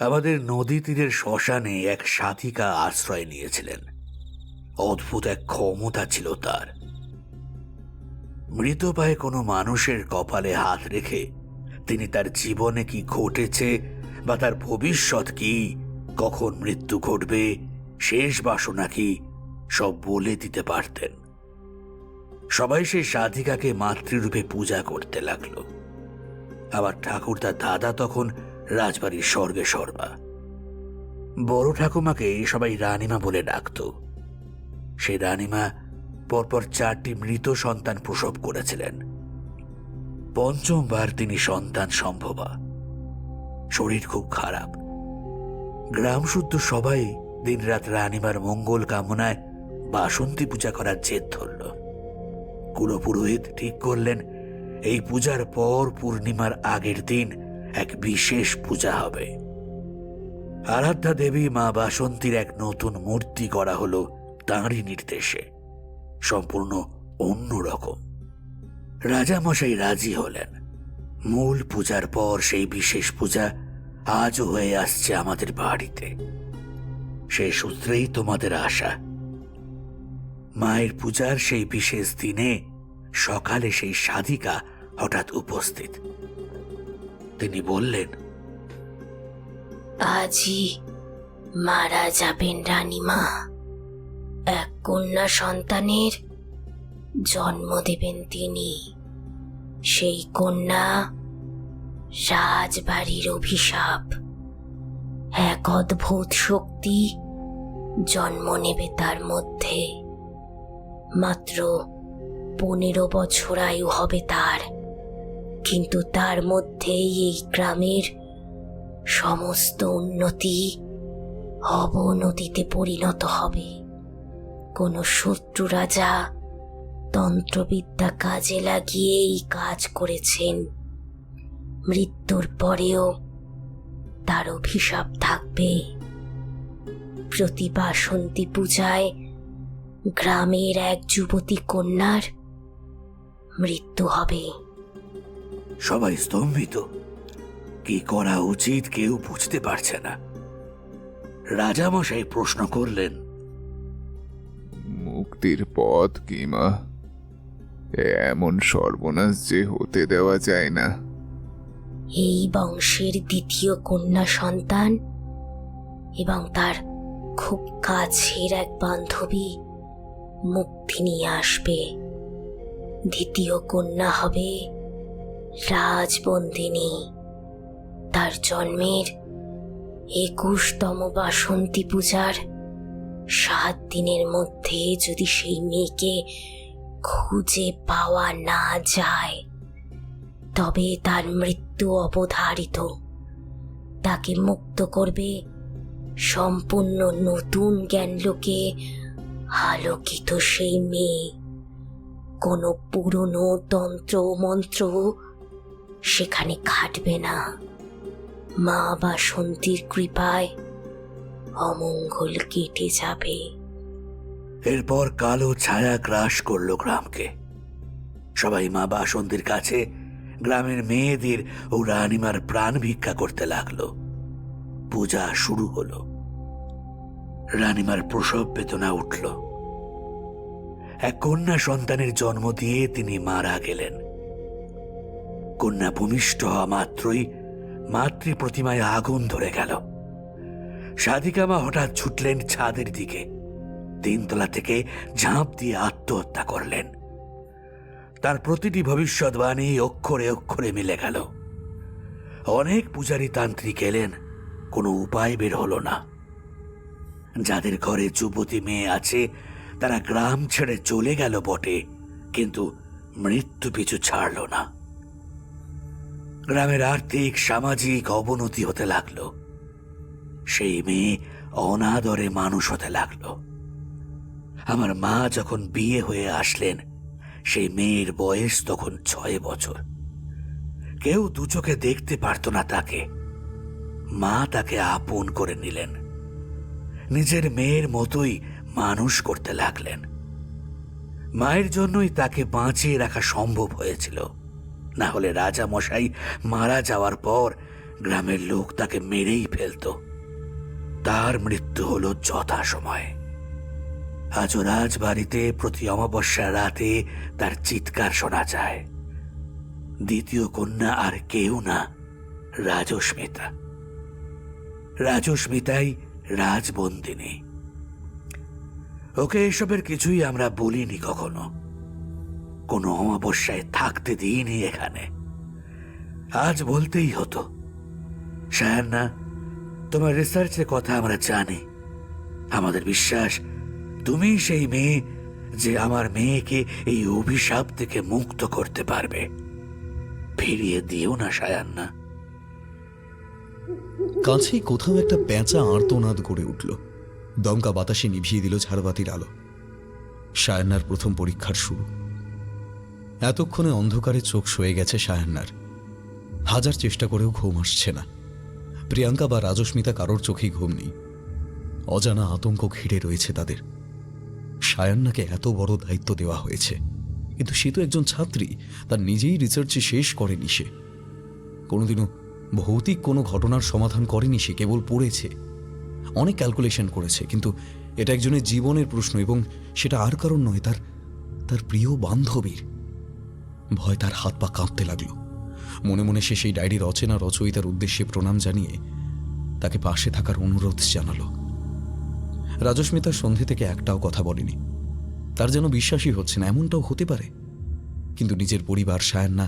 আমাদের নদী তীরের শ্মশানে এক সাধিকা আশ্রয় নিয়েছিলেন। অদ্ভুত এক ক্ষমতা ছিল তার। মৃত পায়ে কোনো মানুষের কপালে হাত রেখে তিনি তার জীবনে কি ঘটেছে বা তার ভবিষ্যৎ কি, কখন মৃত্যু ঘটবে, শেষ বাসনা কি, সব বলে দিতে পারতেন। সবাই সেই সাধিকাকে মাতৃরূপে পূজা করতে লাগলো। আবার ঠাকুরদার দাদা তখন রাজবাড়ির স্বর্গে সর্বা। বড় ঠাকুমাকে সবাই রানীমা বলে ডাকত। সেই রানীমা পরপর 4টি মৃত সন্তান প্রসব করেছিলেন। 5বার তিনি সন্তান সম্ভবা। শরীর খুব খারাপ। গ্রাম শুদ্ধ সবাই দিনরাত রানীমার মঙ্গল কামনায় বাসন্তী পূজা করার জেদ ধরল। কুলপুরোহিত ঠিক করলেন এই পূজার পর পূর্ণিমার আগের দিন এক বিশেষ পূজা হবে। আরাধ্যা দেবী মা বাসন্তীর এক নতুন মূর্তি করা হলো তাঁরই নির্দেশে, সম্পূর্ণ অন্যরকম। রাজামশাই রাজি হলেন। মূল পূজার পর সেই বিশেষ পূজা আজও হয়ে আসছে আমাদের বাড়িতে। সেই সূত্রেই তোমাদের আশা। মায়ের পূজার সেই বিশেষ দিনে সকালে সেই সাধিকা হঠাৎ উপস্থিত। তিনি বললেন, আজই মারা যাবেন রানীমা। এক কন্যা সন্তানের জন্ম দেবেন তিনি। সেই কন্যা রাজবাড়ির অভিশাপ। এক অদ্ভুত শক্তি জন্ম নেবে তার মধ্যে। মাত্র 15 বছর আয়ু হবে তার, কিন্তু তার মধ্যেই এই গ্রামের সমস্ত উন্নতি অবনতিতে পরিণত হবে। কোনো শত্রু রাজা তন্ত্রবিদ্যা কাজে লাগিয়ে এই কাজ করেছেন। মৃত্যুর পরেও তার অভিশাপ থাকবে। প্রতি বাসন্তী পূজায় গ্রামের এক যুবতী কন্যার মৃত্যু হবে। সবাই স্তম্ভিত, কি করা উচিত কেউ বুঝতে পারছে না। রাজামশাই প্রশ্ন করলেন, মুক্তির পথ কি মা? এমন সর্বনাশ যে হতে দেওয়া যায় না। এই বংশের দ্বিতীয় কন্যা সন্তান এবং তার খুব কাছের এক বান্ধবী মুক্তি নিয়ে আসবে। দ্বিতীয় কন্যা হবে রাজবন্দিনী। তার জন্মের 21তম বাসন্তী পূজার 7 দিনের মধ্যে যদি সেই মেয়েকে খুঁজে পাওয়া না যায় তবে তার মৃত্যু অবধারিত। তাকে মুক্ত করবে সম্পূর্ণ নতুন জ্ঞানলোকে আলোকিত সেই মেয়ে। কোনো পুরনো তন্ত্র মন্ত্র সেখানে খাটবে না। মা বাসন্তীর কৃপায় অমঙ্গল কেটে যাবে। এরপর কালো ছায়া গ্রাস করল গ্রামকে। সবাই মা বাসন্তীর কাছে গ্রামের মেয়েদের ও রানীমার প্রাণ ভিক্ষা করতে লাগলো। পূজা শুরু হলো। রানীমার প্রসব বেদনা উঠল। এক কন্যা সন্তানের জন্ম দিয়ে তিনি মারা গেলেন। কন্যা ভূমিষ্ঠ হওয়া মাত্রই মাতৃ প্রতিমায় আগুন ধরে গেল। সাধিকা মা হঠাৎ ছুটলেন ছাদের দিকে। 3 তলা থেকে ঝাঁপ দিয়ে আত্মহত্যা করলেন। তার প্রতিটি ভবিষ্যৎবাণী অক্ষরে অক্ষরে মিলে গেল। অনেক পূজারী তান্ত্রিক এলেন, কোনো উপায় বের হলো না। যাদের ঘরে যুবতী মেয়ে আছে তারা গ্রাম ছেড়ে চলে গেল বটে, কিন্তু মৃত্যু পিছু ছাড়ল না। গ্রামের আর্থিক সামাজিক অবনতি হতে লাগলো। সেই মেয়ে অনাদরে মানুষ হতে লাগলো। আমার মা যখন বিয়ে হয়ে আসলেন সেই মেয়ের বয়স তখন 6 বছর। কেউ দু চোখে দেখতে পারত না তাকে। মা তাকে আপন করে নিলেন, নিজের মেয়ের মতোই মানুষ করতে লাগলেন। মায়ের জন্যই তাকে বাঁচিয়ে রাখা সম্ভব হয়েছিল, না হলে রাজা মশাই মারা যাওয়ার পর গ্রামের লোক তাকে মেরেই ফেলত। তার মৃত্যু হলো যথাসময়ে। আজও রাজবাড়িতে প্রতি অমাবস্যা রাতে তার চিৎকার শোনা যায়। দ্বিতীয় কন্যা আর কেউ না, রাজস্মিতা। রাজস্মিতাই রাজবন্দিনী। ওকে এসবের কিছুই আমরা বলিনি কখনো। কোনো অমাবস্যায় থাকতে দিইনি এখানে। আজ বলতেই হতো। সায়ান্না, তোমার রিসার্চের কথা আমরা জানি। আমাদের বিশ্বাস তুমি সেই মেয়ে যে আমার মেয়েকে এই অভিশাপ থেকে মুক্ত করতে পারবে। ফিরিয়ে দিও না সায়ান্না। কাছেই কোথাও একটা পেঁচা আর্তনাদ গড়ে উঠল। দমকা বাতাসে নিভিয়ে দিল ঝাড়বাতির আলো। সায়ান্নার প্রথম পরীক্ষার শুরু। এতক্ষণে অন্ধকারে চোখ সয়ে গেছে সায়ান্নার। হাজার চেষ্টা করেও ঘুম আসছে না। প্রিয়াঙ্কা বা রাজস্মিতা কারোর চোখেই ঘুম নেই। অজানা আতঙ্ক ঘিরে রয়েছে তাদের। সায়ান্নাকে এত বড় দায়িত্ব দেওয়া হয়েছে, কিন্তু সে তো একজন ছাত্রী। তার নিজেই রিসার্চে শেষ করেনি সে। কোনোদিনও ভৌতিক কোনো ঘটনার সমাধান করেনি সে, কেবল পড়েছে, অনেক ক্যালকুলেশন করেছে। কিন্তু এটা একজনের জীবনের প্রশ্ন, এবং সেটা আর কারণ নয়, তার প্রিয় বান্ধবীর। ভয় তার হাত পা কাঁপতে লাগলো। মনে মনে সে সেই ডায়েরির অচেনা রচয়িতার উদ্দেশ্যে প্রণাম জানিয়ে তাকে পাশে থাকার অনুরোধ জানালো। রাজস্মিতার সন্ধে থেকে একটাও কথা বলেনি। তার যেন বিশ্বাসই হচ্ছে না এমনটাও হতে পারে। কিন্তু নিজের পরিবার, সায়ান্না,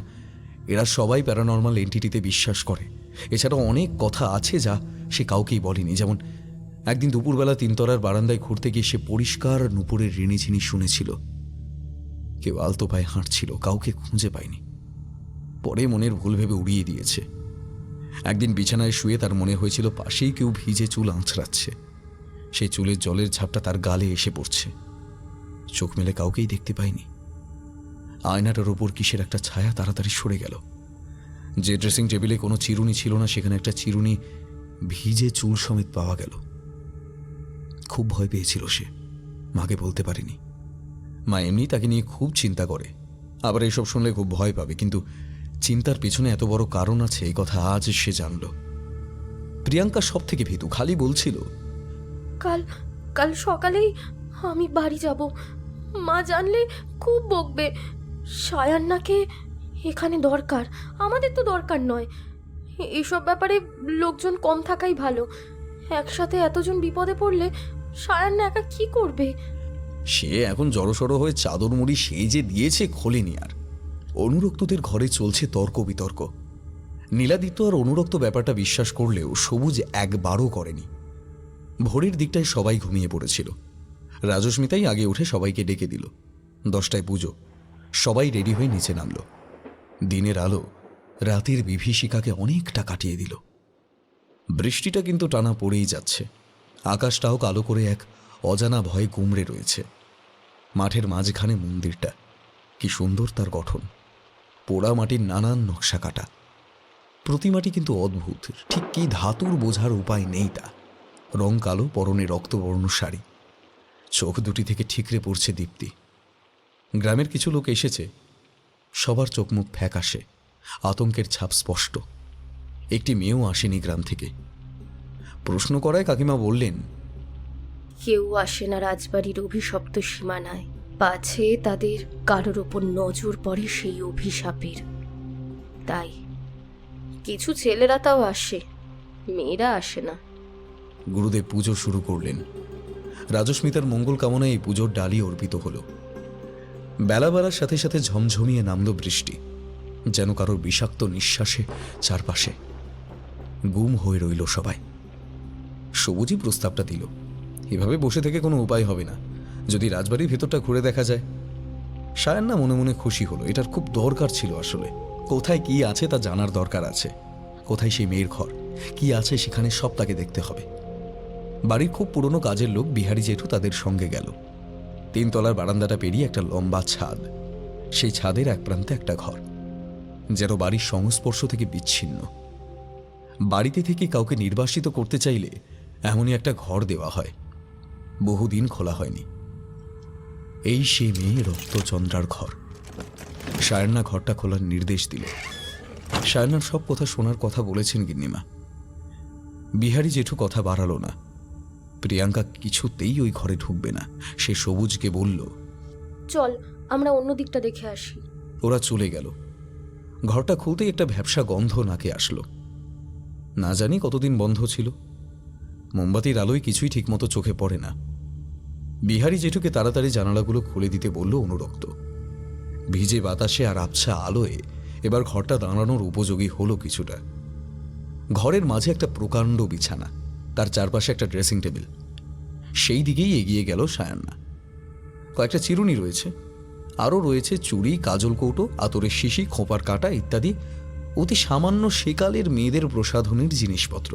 এরা সবাই প্যারানর্মাল এন্টিটিতে বিশ্বাস করে। এছাড়াও অনেক কথা আছে যা সে কাউকেই বলেনি। যেমন একদিন দুপুরবেলা 3 তলার বারান্দায় ঘুরতে গিয়ে সে পরিষ্কার নুপুরের রিনিঝিনি শুনেছিল। কেউ আলতো পায়ে হাঁটছিল, কাউকে খুঁজে পায়নি। পরে মনের ভুল ভেবে উড়িয়ে দিয়েছে। একদিন বিছানায় শুয়ে তার মনে হয়েছিল পাশেই কেউ ভিজে চুল আঁচড়াচ্ছে। সেই চুলের জলের ঝাপটা তার গালে এসে পড়ছে। চোখ মেলে কাউকেই দেখতে পায়নি। আয়নাটার ওপর কিসের একটা ছায়া তাড়াতাড়ি সরে গেল। যে ড্রেসিং টেবিলে কোনো চিরুনি ছিল না, সেখানে একটা চিরুনি ভিজে চুল সমেত পাওয়া গেল। খুব ভয় পেয়েছিল সে, মাকে বলতে পারেনি। মা এমনি তাকে নিয়ে খুব চিন্তা করে, আবার এসব শুনলে খুব ভয় পাবে, কিন্তু চিন্তার পেছনে এত বড় কারণ আছে এই কথা আজ সে জানল। প্রিয়াঙ্কা সব থেকে ভীতু, খালি বলছিল, কাল কাল সকালেই আমি বাড়ি যাব। মা জানলে খুব বকবে। সায়ান্নাকে এখানে দরকার, আমাদের তো দরকার নয়। এসব ব্যাপারে লোকজন কম থাকাই ভালো। একসাথে এতজন বিপদে পড়লে সায়ান্না একা কি করবে? সে এখন জড়সড় হয়ে চাদর মুড়ি সেই যে দিয়েছে খোলেনি আর। অনুরক্তদের ঘরে চলছে তর্ক বিতর্ক। নীলাদিত্য আর অনুরক্ত ব্যাপারটা বিশ্বাস করলেও সবুজ একবারও করেনি। ভোরের দিকটায় সবাই ঘুমিয়ে পড়েছিল। রাজস্মিতাই আগে উঠে সবাইকে ডেকে দিল। 10টায় পুজো। সবাই রেডি হয়ে নিচে নামল। দিনের আলো রাতের বিভীষিকাকে অনেকটা কাটিয়ে দিল। বৃষ্টিটা কিন্তু টানা পড়েই যাচ্ছে। আকাশটাও কালো করে এক অজানা ভয়ে গুমড়ে রয়েছে। মাঠের মাঝখানে মন্দিরটা, কি সুন্দর তার গঠন। পোড়া মাটির নানান নকশা কাটা। প্রতিমাটি কিন্তু অদ্ভুত, ঠিক কি ধাতুর বোঝার উপায় নেই তা। রং কালো, পরনে রক্তবর্ণ শাড়ি, চোখ দুটি থেকে ঠিকরে পড়ছে দীপ্তি। গ্রামের কিছু লোক এসেছে, সবার চোখ মুখ ফ্যাকাশে, আতঙ্কের ছাপ স্পষ্ট। একটি মেয়েও আসেনি গ্রাম থেকে। প্রশ্ন করায় কাকিমা বললেন, কেউ আসে না রাজবাড়ির অভিশপ্ত সীমানায়, পাছে তাদের কারোর ওপর নজর পড়ে সেই অভিশাপের। তাই কিছু ছেলেরা তাও আসে, মেয়েরা আসে না। গুরুদেব পুজো শুরু করলেন। রাজস্মিতার মঙ্গল কামনায় এই পুজোর ডালি অর্পিত হল। বেলা বাড়ার সাথে সাথে ঝমঝমিয়ে নামল বৃষ্টি, যেন কারোর বিষাক্ত নিঃশ্বাসে চারপাশে। গুম হয়ে রইল সবাই। সবুজই প্রস্তাবটা দিল, এভাবে বসে থেকে কোনো উপায় হবে না, যদি রাজবাড়ির ভেতরটা ঘুরে দেখা যায়। সায়ান্না মনে মনে খুশি হলো, এটার খুব দরকার ছিল আসলে। কোথায় কি আছে তা জানার দরকার আছে। কোথায় সেই মেয়ের ঘর, কি আছে সেখানে, সব তাকে দেখতে হবে। বাড়ির খুব পুরনো কাজের লোক বিহারী জেঠু তাদের সঙ্গে গেল। 3 তলার বারান্দাটা পেরিয়ে একটা লম্বা ছাদ, সেই ছাদের এক প্রান্তে একটা ঘর, যেন বাড়ির সংস্পর্শ থেকে বিচ্ছিন্ন। বাড়িতে থেকে কাউকে নির্বাসিত করতে চাইলে এমনই একটা ঘর দেওয়া হয়। বহুদিন খোলা হয়নি। এই সেই মেয়ে রক্তচন্দ্রার ঘর। সায়ান্না ঘরটা খোলার নির্দেশ দিল। সায়ান্নার সব কথা শোনার কথা বলেছেন গিন্নিমা। বিহারী জেঠু কথা বাড়ালো না। প্রিয়াঙ্কা কিছুতেই ওই ঘরে ঢুকবে না। সে সবুজকে বলল, চল আমরা অন্য দিকটা দেখে আসি। ওরা চলে গেল। ঘরটা খুলতেই একটা ভ্যাপসা গন্ধ নাকে আসলো। না জানি কতদিন বন্ধ ছিল। মোমবাতির আলোয় কিছুই ঠিকমতো চোখে পড়ে না। বিহারী জেঠুকে তাড়াতাড়ি জানালাগুলো খুলে দিতে বলল অনুরক্ত। ভিজে বাতাসে আর আবছা আলোয় এবার ঘরটা দাঁড়ানোর উপযোগী হলো কিছুটা। ঘরের মাঝে একটা প্রকাণ্ড বিছানা, তার চারপাশে একটা ড্রেসিং টেবিল। সেই দিকেই এগিয়ে গেল সায়ান্না। কয়েকটা চিরুনি রয়েছে, আরও রয়েছে চুড়ি, কাজল কৌটো, আতরের শিশি, খোঁপার কাঁটা ইত্যাদি অতি সামান্য সেকালের মেয়েদের প্রসাধনের জিনিসপত্র।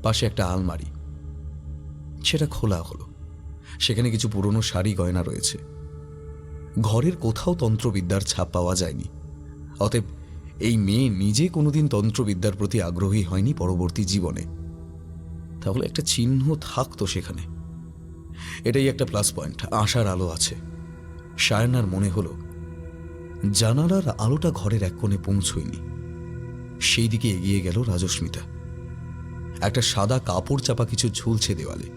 পাশে একটা আলমারি, সেটা খোলা হলো। সেখানে কিছু পুরনো শাড়ি গয়না রয়েছে। ঘরের কোথাও তন্ত্রবিদ্যার ছাপ পাওয়া যায়নি। অতএব এই মেয়ে নিজে কোনোদিন তন্ত্রবিদ্যার প্রতি আগ্রহী হয়নি পরবর্তী জীবনে। তাহলে একটা চিহ্ন থাকতো সেখানে। এটাই একটা প্লাস পয়েন্ট, আশার আলো আছে। সায়ান্নার মনে হলো জানালার আলোটা ঘরের এক কোণে পৌঁছয়নি। সেই দিকে এগিয়ে গেল রাজস্মিতা। একটা সাদা কাপড় চাপা কিছু ঝুলছে দেওয়ালে।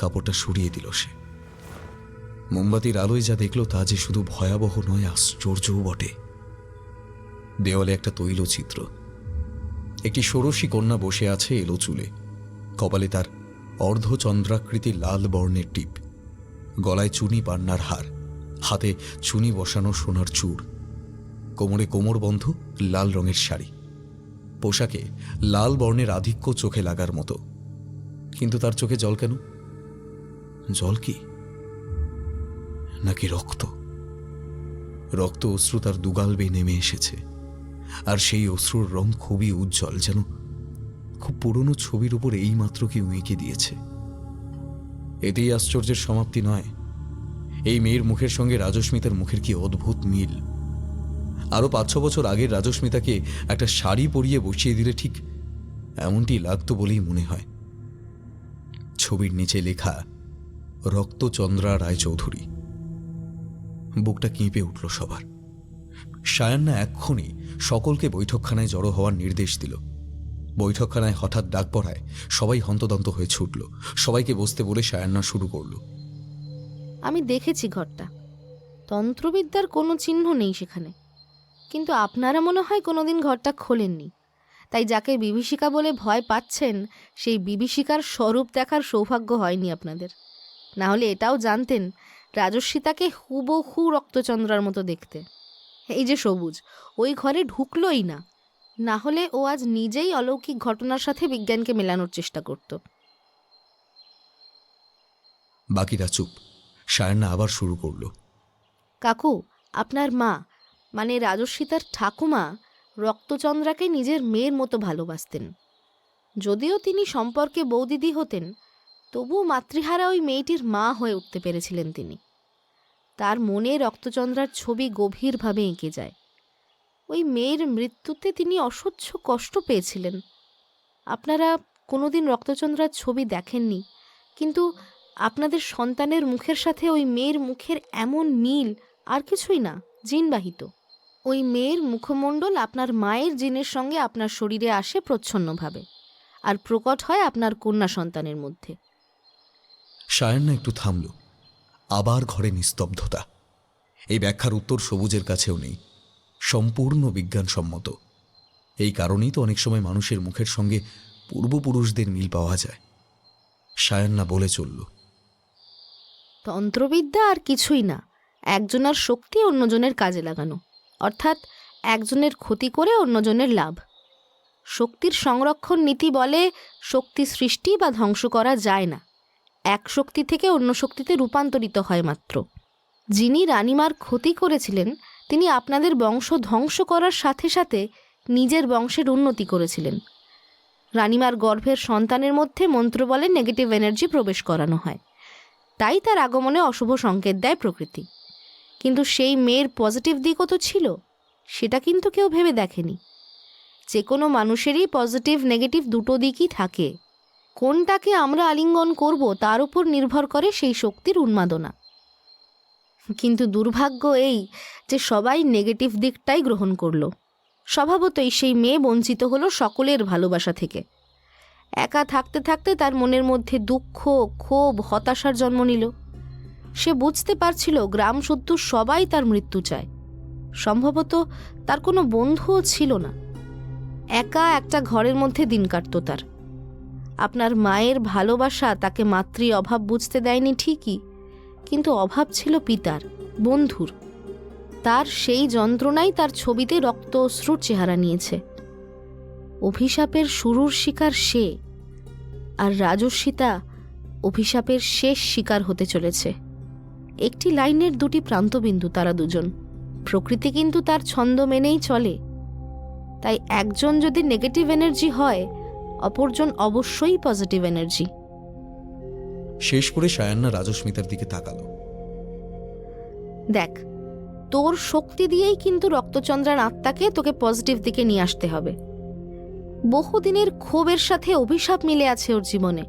কাপড়টা সরিয়ে দিল সে। মোমবাতির আলোয় যা দেখল তা যে শুধু ভয়াবহ নয়, আশ্চর্যও বটে। দেওয়ালে একটা তৈলচিত্র। একটি ষোড়শী কন্যা বসে আছে এলো চুলে। কপালে তার অর্ধচন্দ্রাকৃতি লাল বর্ণের টিপ, গলায় চুনি পান্নার হার, হাতে চুনি বসানো সোনার চূড়, কোমরে কোমরবন্ধ লাল রঙের শাড়ি। পোশাকে লাল বর্ণের আধিক্য চোখে লাগার মতো। কিন্তু তার চোখে জল কেন? জল কি নাকি রক্ত? রক্ত অশ্রু তার দুগাল বেয়ে নেমে এসেছে। আর সেই অশ্রুর রং খুবই উজ্জ্বল, যেন খুব পুরনো ছবির উপর এইমাত্র কেউ এঁকে দিয়েছে। এতেই আশ্চর্যের সমাপ্তি নয়, এই মেয়ের মুখের সঙ্গে রাজস্মিতার মুখের কি অদ্ভুত মিল। আরো 5-6 বছর আগের রাজস্মিতাকে একটা শাড়ি পরিয়ে বসিয়ে দিলে ঠিক এমনটি লাগতো বলেই মনে হয়। ছবির নিচে লেখা রক্তচন্দ্রা রায়চৌধুরী। বুকটা কেঁপে উঠল সবার। সায়ান্না এক্ষুনি সকলকে বৈঠকখানায় জড়ো হওয়ার নির্দেশ দিল। বৈঠকখানায় হঠাৎ ডাক পড়ায় সবাই হন্তদন্ত হয়ে ছুটল। সবাইকে বসতে বলে সায়ান্না শুরু করল। আমি দেখেছি ঘরটা, তন্ত্রবিদ্যার কোনো চিহ্ন নেই সেখানে, কিন্তু আপনারা মনে হয় কোনোদিন ঘরটা খোলেননি। তাই যাকে বিভীষিকা বলে ভয় পাচ্ছেন, সেই বিভীষিকার স্বরূপ দেখার সৌভাগ্য হয়নি আপনাদের। না হলে এটাও জানতেন রাজস্বিতাকে হুবহু রক্তচন্দ্রার মতো দেখতে। এই যে সবুজ, ওই ঘরে ঢুকলোই না, না হলে ও আজ নিজেই অলৌকিক ঘটনার সাথে বিজ্ঞানকে মেলানোর চেষ্টা করত। বাকিরা চুপ। সায়ান্না আবার শুরু করল। কাকু, আপনার মা মানে রাজস্বিতার ঠাকুমা রক্তচন্দ্রাকে নিজের মেয়ের মতো ভালোবাসতেন। যদিও তিনি সম্পর্কে বৌদিদি হতেন, তবুও মাতৃহারা ওই মেয়েটির মা হয়ে উঠতে পেরেছিলেন তিনি। তার মনে রক্তচন্দ্রার ছবি গভীরভাবে এঁকে যায়। ওই মেয়ের মৃত্যুতে তিনি অসহ্য কষ্ট পেয়েছিলেন। আপনারা কোনোদিন রক্তচন্দ্রার ছবি দেখেননি, কিন্তু আপনাদের সন্তানের মুখের সাথে ওই মেয়ের মুখের এমন মিল আর কিছুই না, জিনবাহিত। ওই মেয়ের মুখমণ্ডল আপনার মায়ের জিনের সঙ্গে আপনার শরীরে আসে প্রচ্ছন্নভাবে, আর প্রকট হয় আপনার কন্যা সন্তানের মধ্যে। সায়ান্না একটু থামল। আবার ঘরে নিস্তব্ধতা। এই ব্যাখ্যার উত্তর সবুজের কাছেও নেই, সম্পূর্ণ বিজ্ঞানসম্মত। এই কারণেই তো অনেক সময় মানুষের মুখের সঙ্গে পূর্বপুরুষদের মিল পাওয়া যায়। সায়ান্না বলে চলল, তন্ত্রবিদ্যা আর কিছুই না, একজনের শক্তি অন্যজনের কাজে লাগানো, অর্থাৎ একজনের ক্ষতি করে অন্যজনের লাভ। শক্তির সংরক্ষণ নীতি বলে শক্তি সৃষ্টি বা ধ্বংস করা যায় না, এক শক্তি থেকে অন্য শক্তিতে রূপান্তরিত হয় মাত্র। যিনি রানীমার ক্ষতি করেছিলেন, তিনি আপনাদের বংশ ধ্বংস করার সাথে সাথে নিজের বংশের উন্নতি করেছিলেন। রানীমার গর্ভের সন্তানের মধ্যে মন্ত্র বলে নেগেটিভ এনার্জি প্রবেশ করানো হয়, তাই তার আগমনে অশুভ সংকেত দেয় প্রকৃতি। কিন্তু সেই মেয়ের পজিটিভ দিকও তো ছিল, সেটা কিন্তু কেউ ভেবে দেখেনি। যে কোনো মানুষেরই পজিটিভ নেগেটিভ দুটো দিকই থাকে, কোনটাকে আমরা আলিঙ্গন করব তার উপর নির্ভর করে সেই শক্তির উন্মাদনা। কিন্তু দুর্ভাগ্য এই যে সবাই নেগেটিভ দিকটাই গ্রহণ করলো। স্বভাবতই সেই মেয়ে বঞ্চিত হলো সকলের ভালোবাসা থেকে। একা থাকতে থাকতে তার মনের মধ্যে দুঃখ, ক্ষোভ, হতাশার জন্ম নিল। সে বুঝতে পারছিল গ্রাম শুদ্ধ সবাই তার মৃত্যু চায়। সম্ভবত তার কোনো বন্ধুও ছিল না, একা একটা ঘরের মধ্যে দিন কাটত তার। আপনার মায়ের ভালোবাসা তাকে মাতৃ অভাব বুঝতে দেয়নি ঠিকই, কিন্তু অভাব ছিল পিতার, বন্ধুর। তার সেই যন্ত্রণাই তার ছবিতে রক্ত অশ্রুর চেহারা নিয়েছে। অভিশাপের শুরুর শিকার সে, আর রাজস্বিতা অভিশাপের শেষ শিকার হতে চলেছে। একটি লাইনের দুটি প্রান্তবিন্দু তারা দুজন। প্রকৃতি কিন্তু তার ছন্দ মেনেই চলে, তাই একজন যদি নেগেটিভ এনার্জি হয়, অপরজন অবশ্যই পজিটিভ এনার্জি। শেষ করে সায়ান্না রাজস্মিতার দিকে তাকালো। দেখ, তোর শক্তি দিয়েই কিন্তু রক্তচন্দ্রার আত্মাকে তোকে পজিটিভ দিকে নিয়ে আসতে হবে। বহুদিনের ক্ষোভের সাথে অভিশাপ মিলে আছে ওর জীবনে।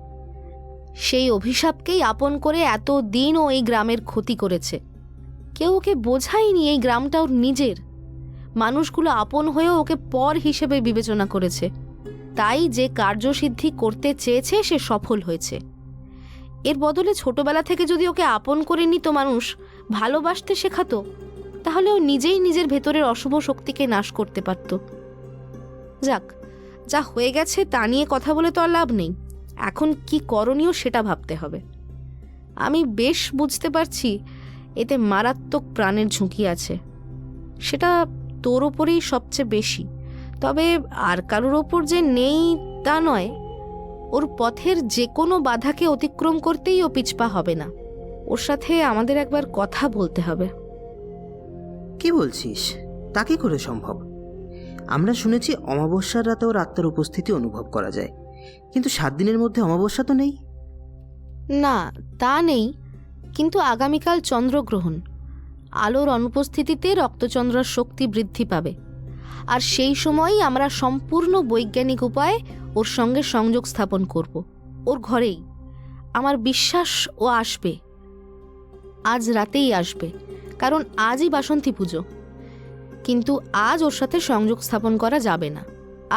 সেই অভিশাপকেই আপন করে এত দিন ও এই গ্রামের ক্ষতি করেছে। কেউ ওকে বোঝায়নি এই গ্রামটা ওর নিজের। মানুষগুলো আপন হয়েও ওকে পর হিসেবে বিবেচনা করেছে। তাই যে কার্যসিদ্ধি করতে চেয়েছে সে সফল হয়েছে। এর বদলে ছোটবেলা থেকে যদি ওকে আপন করে নিত মানুষ, ভালোবাসতে শেখাতো, তাহলে ও নিজেই নিজের ভেতরের অশুভ শক্তিকে নাশ করতে পারত। যাক, যা হয়ে গেছে তা নিয়ে কথা বলে তো আর লাভ নেই। এখন কি করণীয় সেটা ভাবতে হবে। আমি বেশ বুঝতে পারছি এতে মারাত্মক প্রাণের ঝুঁকি আছে, সেটা তোর ওপরেই সবচেয়ে বেশি। তবে আর কারোর ওপর যে নেই তা নয়, ওর পথের যে কোনো বাধাকে অতিক্রম করতেই ও পিছপা হবে না। ওর সাথে আমাদের একবার কথা বলতে হবে। কি বলছিস? তা কি করে সম্ভব? আমরা শুনেছি অমাবস্যার রাতে ওর আত্মার উপস্থিতি অনুভব করা যায়, কিন্তু 7 দিনের মধ্যে অমাবস্যা তো নেই। না, তা নেই, কিন্তু আগামীকাল চন্দ্রগ্রহণ। আলোর অনুপস্থিতিতে রক্তচন্দ্রার শক্তি বৃদ্ধি পাবে, আর সেই সময়ই আমরা সম্পূর্ণ বৈজ্ঞানিক উপায়ে ওর সঙ্গে সংযোগ স্থাপন করব, ওর ঘরেই। আমার বিশ্বাস ও আসবে, আজ রাতেই আসবে, কারণ আজই বাসন্তী পুজো। কিন্তু আজ ওর সাথে সংযোগ স্থাপন করা যাবে না।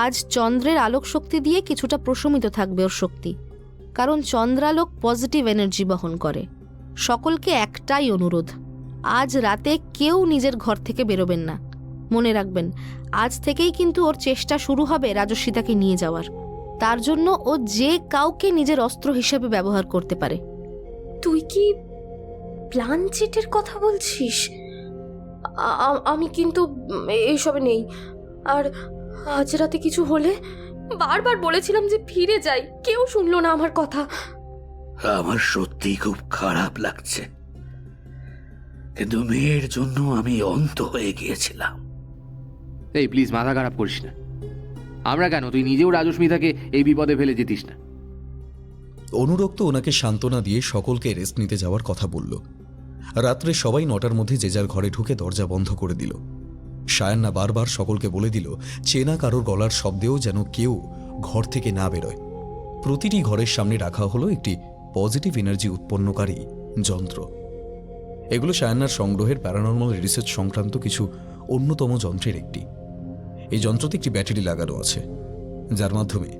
আজ চন্দ্রের আলোক শক্তি দিয়ে কিছুটা প্রশমিত থাকবে ওর শক্তি, কারণ চন্দ্রালোক পজিটিভ এনার্জি বহন করে। সকলকে একটাই অনুরোধ, আজ রাতে কেউ নিজের ঘর থেকে বেরোবেন না। মনে রাখবেন, আজ থেকেই কিন্তু ওর চেষ্টা শুরু হবে রাজস্বিতাকে নিয়ে যাওয়ার। তার জন্য ও যে কাউকে নিজের অস্ত্র হিসেবে ব্যবহার করতে পারে। তুই কি প্লানচেটের কথা বলছিস? আমি কিন্তু এইসবে নেই। আর আজ রাতে কিছু হলে, বারবার বলেছিলাম যে ফিরে যাই, কেউ শুনলো না আমার কথা। আমার সত্যিই খুব খারাপ লাগছে, কিন্তু মেয়ের জন্য আমি অন্ত হয়ে গিয়েছিলাম। এই প্লিজ মাথা খারাপ করিস না। আমরা কেন, তুই নিজেও রাজস্মিতাকে এই বিপদে ফেলে যেতিস না। অনুরক্ত ওনাকে সান্ত্বনা দিয়ে সকলকে রেস্ট নিতে যাওয়ার কথা বলল। রাত্রে সবাই 9টার মধ্যে যে যার ঘরে ঢুকে দরজা বন্ধ করে দিল। সায়ান্না বারবার সকলকে বলে দিল চেনা কারোর গলার শব্দেও যেন কেউ ঘর থেকে না বেরোয়। প্রতিটি ঘরের সামনে রাখা হলো একটি পজিটিভ এনার্জি উৎপন্নকারী যন্ত্র। এগুলো সায়ান্নার সংগ্রহের প্যারানর্মাল রিসার্চ সংক্রান্ত কিছু অন্যতম যন্ত্রের একটি। এই যন্ত্রতে একটি ব্যাটারি লাগানো আছে, যার মাধ্যমে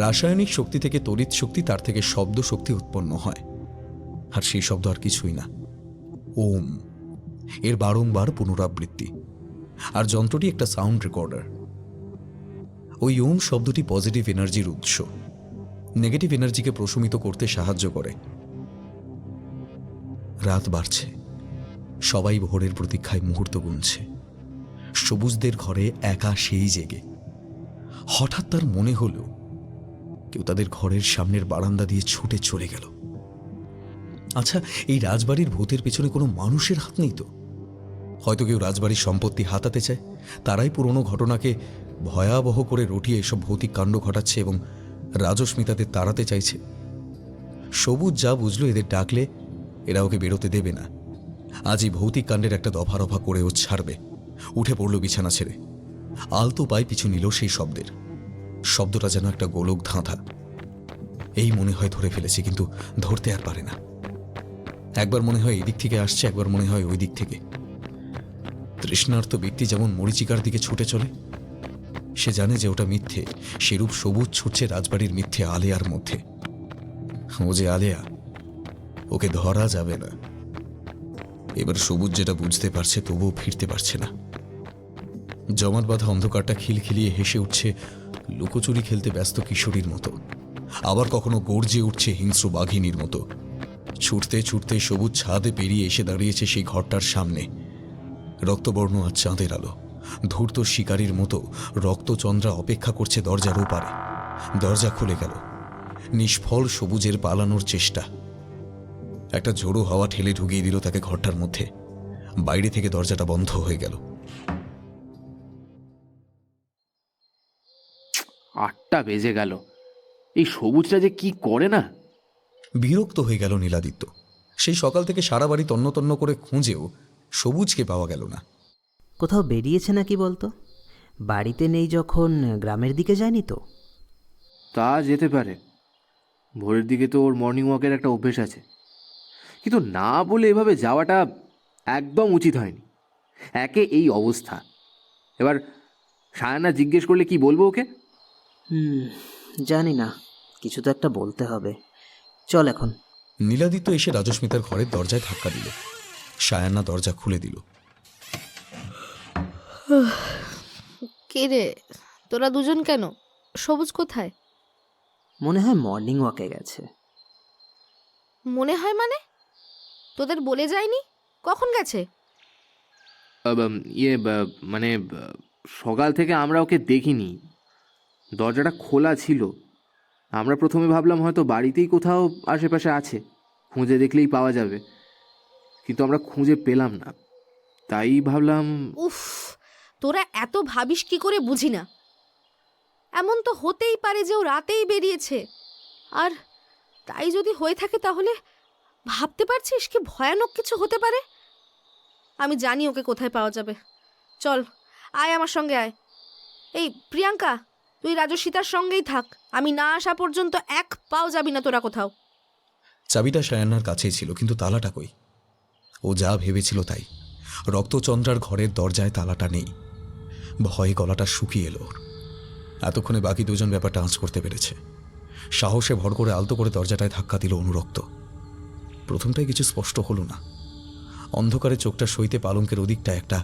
রাসায়নিক শক্তি থেকে তড়িৎ শক্তি, তার থেকে শব্দ শক্তি উৎপন্ন হয়। আর সেই শব্দ আর কিছুই না, ওম। এর বারংবার পুনরাবৃত্তি। আর যন্ত্রটি একটা সাউন্ড রেকর্ডার। ওই ওম শব্দটি পজিটিভ এনার্জির উৎস, নেগেটিভ এনার্জিকে প্রশমিত করতে সাহায্য করে। রাত বাড়ছে, সবাই ভোরের প্রতীক্ষায় মুহূর্ত গুনছে। সবুজদের ঘরে একা সেই জেগে। হঠাৎ তার মনে হলো কেউ তাদের ঘরের সামনের বারান্দা দিয়ে ছুটে চলে গেল। আচ্ছা, এই রাজবাড়ির ভূতের পেছনে কোনো মানুষের হাত নেই তো? হয়তো কেউ রাজবাড়ির সম্পত্তি হাতাতে চায়, তারাই পুরনো ঘটনাকে ভয়াবহ করে রটিয়ে এসব ভৌতিক কাণ্ড ঘটাচ্ছে এবং রাজস্মিতাদের তাড়াতে চাইছে। সবুজ যা বুঝলো, এদের ডাকলে এরা ওকে বেরোতে দেবে না। আজ এই ভৌতিক কাণ্ডের একটা দফা রফা করে ও ছাড়বে। উঠে পড়ল বিছানা ছেড়ে, আলতো পায়ে পিছু নিল সেই শব্দের। শব্দটা যেন একটা গোলক ধাঁধা। এই মনে হয় ধরে ফেলেছে, কিন্তু ধরতে আর পারে না। একবার মনে হয় এই দিক থেকে আসছে, একবার মনে হয় ওই দিক থেকে। তৃষ্ণার্ত ব্যক্তি যেমন মরিচিকার দিকে ছুটে চলে, সে জানে যে ওটা মিথ্যে, সেরূপ সবুজ ছুটছে রাজবাড়ির মিথ্যে আলেয়ার মধ্যে। ও যে আলেয়া, ওকে ধরা যাবে না। এবার সবুজ যেটা বুঝতে পারছে, তবুও ফিরতে পারছে না। জমাট বাঁধা অন্ধকারটা খিলখিলিয়ে হেসে উঠছে লুকোচুরি খেলতে ব্যস্ত কিশোরীর মতো, আবার কখনো গর্জে উঠছে হিংস্র বাঘিনীর মতো। ছুটতে ছুটতে সবুজ ছাদে পেরিয়ে এসে দাঁড়িয়েছে সেই ঘরটার সামনে। রক্তবর্ণ আর চাঁদের আলো, ধূর্ত শিকারীর মতো রক্তচন্দ্রা অপেক্ষা করছে দরজার ওপারে। দরজা খুলে গেল। নিষ্ফল সবুজের পালানোর চেষ্টা। একটা ঝোড়ো হাওয়া ঠেলে ঢুকিয়ে দিল তাকে ঘরটার মধ্যে। বাইরে থেকে দরজাটা বন্ধ হয়ে গেল। 8টা বেজে গেল, এই সবুজটা যে কি করে না। বিরক্ত হয়ে গেল নীলাদিত্য। সেই সকাল থেকে সারা বাড়ি তন্ন তন্ন করে খুঁজেও সবুজকে পাওয়া গেল না। কোথাও বেরিয়েছে নাকি বলতো? বাড়িতে নেই যখন গ্রামের দিকে যায়নি তো? তা যেতে পারে, ভোরের দিকে তো ওর মর্নিং ওয়াকের একটা অভ্যেস আছে। কিন্তু না বলে এভাবে যাওয়াটা একদম উচিত হয়নি। একে এই অবস্থা, এবার সায়ানা জিজ্ঞেস করলে কি বলবো ওকে? জানি না, কিছু তো একটা বলতে হবে। চল এখন। নীলাদিত্য এসে রাজস্মিতার ঘরের দরজায় ধাক্কা দিল। সায়ান্না দরজা খুলে দিল। কে রে, তোরা দুজন কেন? সবুজ কোথায়? মনে হয় মর্নিং ওয়াকে গেছে। মনে হয় মানে? তোদের বলে যায়নি? কখন গেছে? মানে সকাল থেকে আমরা ওকে দেখিনি, দরজাটা খোলা ছিল। আমরা প্রথমে ভাবলাম হয়তো বাড়িতেই কোথাও আশেপাশে আছে, খুঁজে দেখলেই পাওয়া যাবে, কিন্তু আমরা খুঁজে পেলাম না। তাই ভাবলাম। উফ, তোরা এত ভাবিস কি করে বুঝি না। এমন তো হতেই পারে যে ও রাতেই বেরিয়েছে, আর তাই যদি হয়ে থাকে তাহলে ভাবতে পারছিস কি ভয়ানক কিছু হতে পারে। আমি জানি ওকে কোথায় পাওয়া যাবে। চল আয়, আমার সঙ্গে আয়। এই প্রিয়াঙ্কা, তুই রাজস্বিতার সঙ্গেই থাক, আমি না আসা পর্যন্ত এক পাও যাবি না তোরা কোথাও। চাবিটা সায়ান্নার কাছেই ছিল, কিন্তু তালাটা কই? ও যা ভেবেছিল তাই। রক্তচন্দ্রার ঘরের দরজায় তালাটা নেই। ভয়ে গলাটা শুকিয়ে এলো ওর। এতক্ষণে বাকি দুজন ব্যাপারটা আঁচ করতে পেরেছে। সাহসে ভর করে আলতো করে দরজাটায় ধাক্কা দিল অনুরক্ত। প্রথমটাই কিছু স্পষ্ট হলো না। অন্ধকারে চোখটা সইতে পালঙ্কের ওদিকটা একটা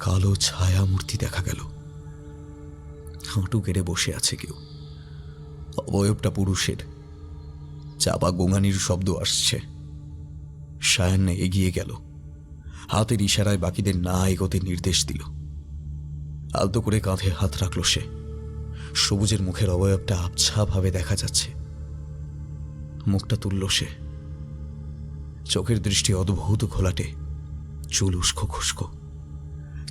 কালো ছায়া মূর্তি দেখা গেল। হাঁটু কেড়ে বসে আছে কেউ। অবয়বটা পুরুষের। চাপা গোঙানির শব্দ আসছে। সায়ান্না এগিয়ে গেল। হাতের ইশারায় বাকিদের না এগোতে নির্দেশ দিল। আলতো করে কাঁধে হাত রাখল সে। সবুজের মুখের অবয়বটা আবছাভাবে দেখা যাচ্ছে। মুখটা তুলল সে। চোখের দৃষ্টি অদ্ভুত ঘোলাটে, চুল উস্কো খুস্কো।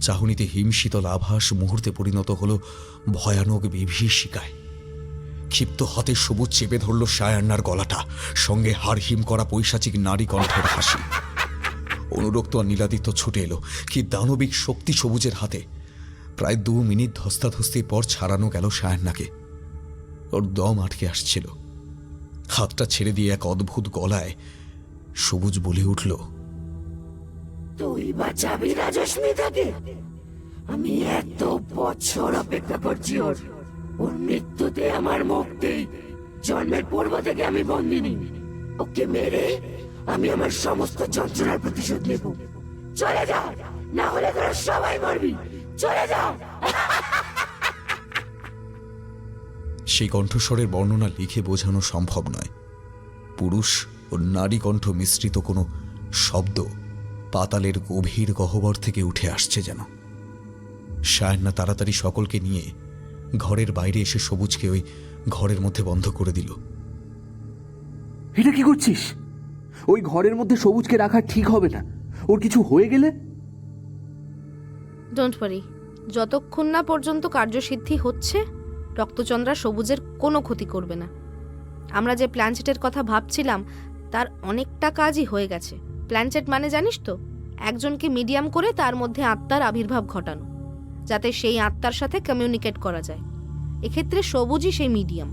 চাহনিতে হিমশীতল আভাস মুহূর্তে পরিণত হল ভয়ানক বিভীষিকায়। ক্ষিপ্ত হাতে সবুজ চেপে ধরল সায়ান্নার গলাটা, সঙ্গে হাড়হিম করা পৈশাচিক নারী কণ্ঠের হাসি। অনুরক্ত আর নীলাদিত্য ছুটে এলো। কি দানবিক শক্তি সবুজের হাতে! প্রায় 2 মিনিট ধস্তাধস্তির পর ছাড়ানো গেল সায়ান্নাকে। ওর দম আটকে আসছিল। হাতটা ছেড়ে দিয়ে এক অদ্ভুত গলায় সবুজ বলে উঠল, তুই বাঁচাবি রাজস্মিতাকে? আমি এত বছর অপেক্ষা করছি ওর মৃত্যুতে আমার মুক্তি। জন্মের পূর্ব থেকে আমি বন্দিনী। ওকে মেরে আমি আমার সমস্ত যন্ত্রণার প্রতিশোধ নেব। চলে যা, না হলে তোরা সবাই মরবি। চলে যা। সেই কণ্ঠস্বরের বর্ণনা লিখে বোঝানো সম্ভব নয়। পুরুষ ও নারী কণ্ঠ মিশ্রিত কোনো শব্দ পাতালের গভীর গহ্বর থেকে উঠে আসছে যেন। সায়ান্না তাড়াতাড়ি সকলকে নিয়ে ঘরের বাইরে এসে সবুজকে ওই ঘরের মধ্যে বন্ধ করে দিল। এটা কি করছিস? ওই ঘরের মধ্যে সবুজকে রাখা ঠিক হবে না। ওর কিছু হয়ে গেলে? ডোন্ট ওয়ারি, যতক্ষণ না পর্যন্ত কার্যসিদ্ধি হচ্ছে রক্তচন্দ্রা সবুজের কোনো ক্ষতি করবে না। আমরা যে প্ল্যানচেটের কথা ভাবছিলাম তার অনেকটা কাজই হয়ে গেছে। প্ল্যানচেট মানে জানিস তো, একজনকে মিডিয়াম করে তার মধ্যে আত্মার আবির্ভাব ঘটানো, যাতে সেই আত্মার সাথে কমিউনিকেট করা যায়। এক্ষেত্রে সবুজই সেই মিডিয়াম।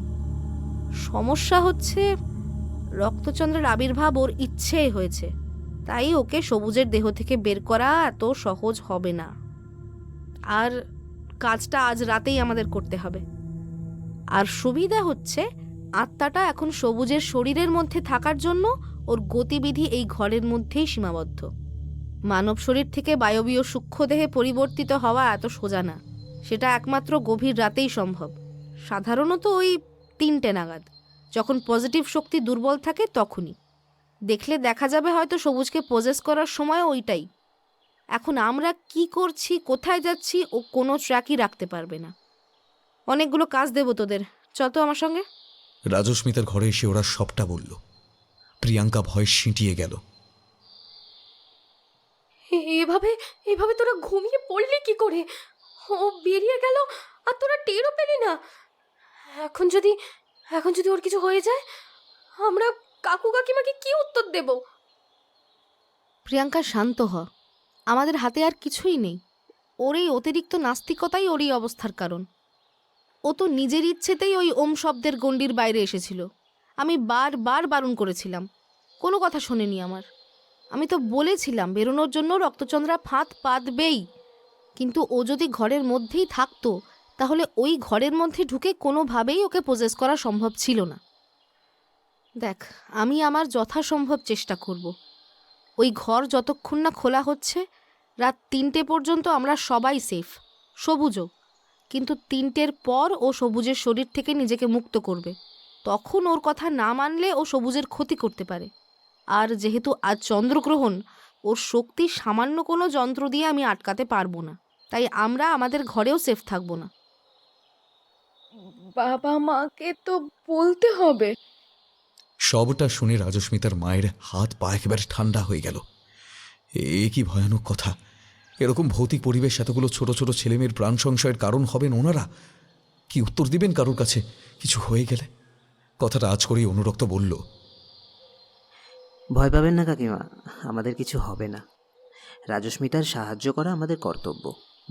সমস্যা হচ্ছে রক্তচন্দ্রের আবির্ভাব ওর ইচ্ছেই হয়েছে, তাই ওকে সবুজের দেহ থেকে বের করা এত সহজ হবে না। আর কাজটা আজ রাতেই আমাদের করতে হবে। আর সুবিধা হচ্ছে আত্মাটা এখন সবুজের শরীরের মধ্যে থাকার জন্য ওর গতিবিধি এই ঘরের মধ্যেই সীমাবদ্ধ। মানব শরীর থেকে বায়বীয় সূক্ষ্মদেহে পরিবর্তিত হওয়া এত সোজা না। সেটা একমাত্র গভীর রাতেই সম্ভব, সাধারণত ওই 3টে নাগাদ, যখন পজিটিভ শক্তি দুর্বল থাকে তখনই। দেখলে দেখা যাবে হয়তো সবুজকে পজেস করার সময় ওইটাই। এখন আমরা কি করছি, কোথায় যাচ্ছি, ও কোনো ট্র্যাকই রাখতে পারবে না। অনেকগুলো কাজ দেবো তোদের, চল তো আমার সঙ্গে। রাজস্মিতার ঘরে এসে ওরা সবটা বলল। প্রিয়াঙ্কা ভয় সিঁটিয়ে গেল। এভাবে এভাবে তোরা ঘুমিয়ে পড়লি কি করে? ও বেরিয়ে গেল আর তোরা টেরও পেলি না। এখন যদি ওর কিছু হয়ে যায়, আমরা কাকু কাকিমাকে কি উত্তর দেব? প্রিয়াঙ্কা, শান্ত হ। আমাদের হাতে আর কিছুই নেই। ওর এই অতিরিক্ত নাস্তিকতাই ওর এই অবস্থার কারণ। ও তো নিজের ইচ্ছেতেই ওই ওম শব্দের গণ্ডির বাইরে এসেছিল। আমি বারবার বারণ করেছিলাম, কোনো কথা শোনেনি আমার। আমি তো বলেছিলাম বেরোনোর জন্য রক্তচন্দ্রা ফাঁদ পাতবেই, কিন্তু ও যদি ঘরের মধ্যেই থাকতো তাহলে ওই ঘরের মধ্যে ঢুকে কোনোভাবেই ওকে পজেস করা সম্ভব ছিল না। দেখ, আমি আমার যথাসম্ভব চেষ্টা করব। ওই ঘর যতক্ষণ না খোলা হচ্ছে, রাত 3টে পর্যন্ত আমরা সবাই সেফ, সবুজও। কিন্তু 3টের পর ও সবুজের শরীর থেকে নিজেকে মুক্ত করবে। তখন ওর কথা না মানলে ও সবুজের ক্ষতি করতে পারে। আর যেহেতু আজ চন্দ্রগ্রহণ, ওর শক্তি সামান্য কোনো যন্ত্র দিয়ে আমি আটকাতে পারবো না, তাই আমরা আমাদের ঘরেও সেফ থাকবো না। বাবা মাকে তো বলতে হবে। সবটা শুনে রাজস্মিতার মায়ের হাত পা একেবারে ঠান্ডা হয়ে গেল। এ কি ভয়ানক কথা! এরকম ভৌতিক পরিবেশ, এতগুলো ছোট ছোট ছেলেমেয়ের প্রাণ সংশয়ের কারণ হবেন ওনারা? কি উত্তর দিবেন কারোর কাছে কিছু হয়ে গেলে? কথাটা আজ করেই অনুরক্ত বলল, ভয় পাবেন না কাকিমা, আমাদের কিছু হবে না। রাজস্মিতার সাহায্য করা আমাদের কর্তব্য,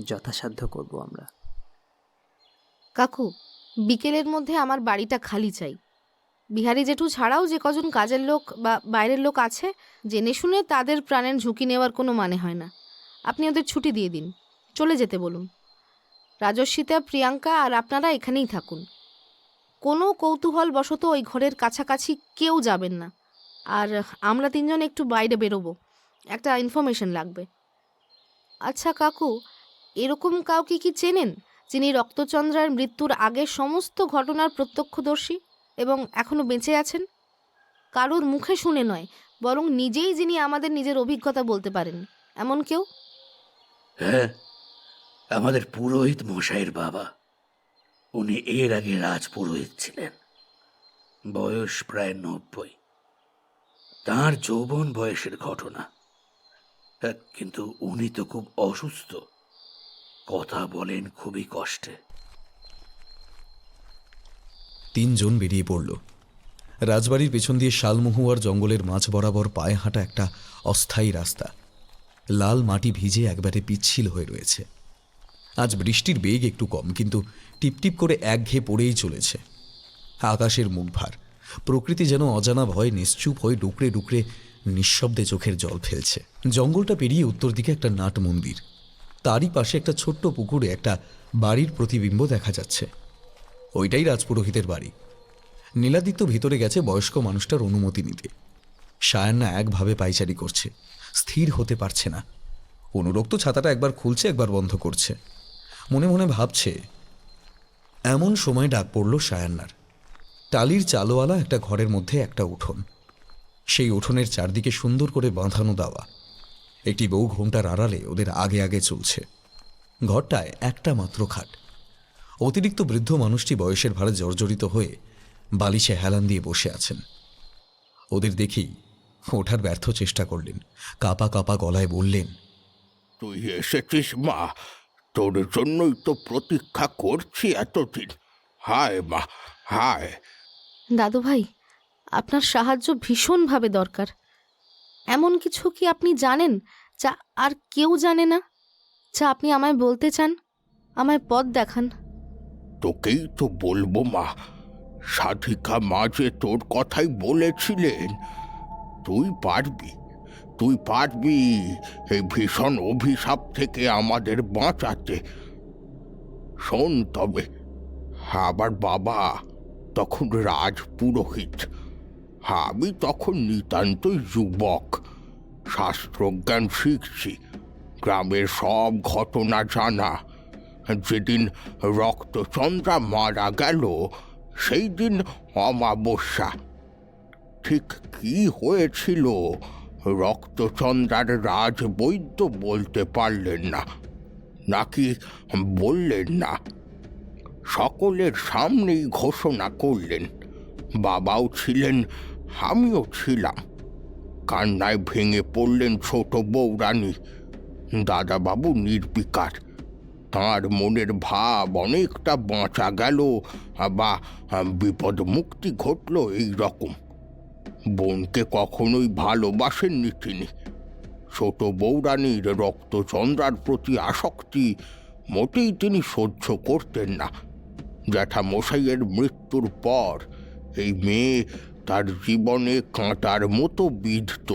যথাসাধ্য করব আমরা। কাকু, বিকেলের মধ্যে আমার বাড়িটা খালি চাই। বিহারি জেঠু ছাড়াও যে কজন কাজের লোক বা বাইরের লোক আছে, জেনে শুনে তাদের প্রাণের ঝুঁকি নেওয়ার কোনো মানে হয় না। আপনি ওদের ছুটি দিয়ে দিন, চলে যেতে বলুন। রাজস্বিতা, প্রিয়াঙ্কা আর আপনারা এখানেই থাকুন। কোনো কৌতূহল বশত ওই ঘরের কাছাকাছি কেউ যাবেন না। আর আমরা তিনজন একটু বাইরে বেরোবো, একটা ইনফরমেশন লাগবে। আচ্ছা কাকু, এরকম কাউকে কি চেনেন যিনি রক্তচন্দ্রার মৃত্যুর আগের সমস্ত ঘটনার প্রত্যক্ষদর্শী এবং এখনো বেঁচে আছেন? কারোর মুখে শুনে নয়, বরং নিজেই যিনি আমাদের নিজের অভিজ্ঞতা বলতে পারেন, এমন কেউ? হ্যাঁ, আমাদের পুরোহিত মশাইয়ের বাবা। উনি এর আগে রাজপুরোহিত ছিলেন, বয়স প্রায় 90। তাঁর যৌবন বয়সের ঘটনা। কিন্তু উনি তো খুব অসুস্থ, কথা বলেন খুবই কষ্টে। তিনজন বেরিয়ে পড়ল। রাজবাড়ির পেছন দিয়ে শালমহুয়ার জঙ্গলের মাঝ বরাবর পায়ে হাঁটা একটা অস্থায়ী রাস্তা। লাল মাটি ভিজে একবারে পিচ্ছিল হয়ে রয়েছে। আজ বৃষ্টির বেগ একটু কম, কিন্তু টিপটিপ করে একঘেয়ে পড়েই চলেছে। আকাশের মুখ ভার, প্রকৃতি যেন অজানা ভয়ে নিশ্চুপ হয়ে ডুকরে ডুকরে নিঃশব্দে চোখের জল ফেলছে। জঙ্গলটা পেরিয়ে উত্তর দিকে একটা নাট মন্দির, তারই পাশে একটা ছোট্ট পুকুরে একটা বাড়ির প্রতিবিম্ব দেখা যাচ্ছে। ওইটাই রাজপুরোহিতের বাড়ি। নীলাদিত্য ভিতরে গেছে বয়স্ক মানুষটার অনুমতি নিতে। সায়ান্না একভাবে পায়চারি করছে, স্থির হতে পারছে না। অনুরক্ত ছাতাটা একবার খুলছে, একবার বন্ধ করছে, মনে মনে ভাবছে। এমন সময় ডাক পড়ল সায়ান্নার। টালির চালওয়ালা একটা ঘরের মধ্যে একটা উঠোন, সেই উঠোনের চারদিকে সুন্দর করে বাঁধানো দেওয়া। একটি বউ ঘোমটার আড়ালে ওদের আগে আগে চলছে। ঘরটায় একটা মাত্র খাট। অতিরিক্ত বৃদ্ধ মানুষটি বয়সের ভারে জর্জরিত হয়ে বালিশে হেলান দিয়ে বসে আছেন। ওদের দেখেই ওঠার ব্যর্থ চেষ্টা করলেন, কাপা কাপা গলায় বললেন, তুই এসেছিস মা, তোর জন্যই তো প্রতীক্ষা করছি এতদিন। হায় মা, হায়। দাদু ভাই, আপনার সাহায্য ভীষণভাবে দরকার। এমন কিছু কি আপনি জানেন যা আর কেউ জানে না, যা আপনি আমায় বলতে চান? আমায় পথ দেখান। তোকেই তো বলবো মা, সাধিকা মা যে তোর কথাই বলেছিলেন। তুই পারবি, তুই পারবি এই ভীষণ অভিশাপ থেকে আমাদের বাঁচাতে। শোন তবে, আবার বাবা তখন রাজপুরোহিত, আমি তখন নিতান্তই যুবক। শাস্ত্রজ্ঞান শিখছি, গ্রামের সব ঘটনা জানা। যেদিন রক্তচন্দ্রা মারা গেল সেই দিন অমাবস্যা। ঠিক কি হয়েছিল রক্তচন্দ্রার রাজবৈদ্য বলতে পারলেন না, নাকি বললেন না। সকলের সামনেই ঘোষণা করলেন। বাবাও ছিলেন, আমিও ছিলাম। কান্নায় ভেঙে পড়লেন ছোট বৌরানী। দাদাবাবু নির্বিকার, তাঁর মনের ভাব অনেকটা বাঁচা গেল বা বিপদ মুক্তি ঘটল এই রকম। বোনকে কখনোই ভালোবাসেননি তিনি। ছোট বৌরানীর রক্তচন্দ্রার প্রতি আসক্তি মোটেই তিনি সহ্য করতেন না। জ্যাঠামশাইয়ের মৃত্যুর পর এই মেয়ে তার জীবনে কাঁটার মতো বিঁধত।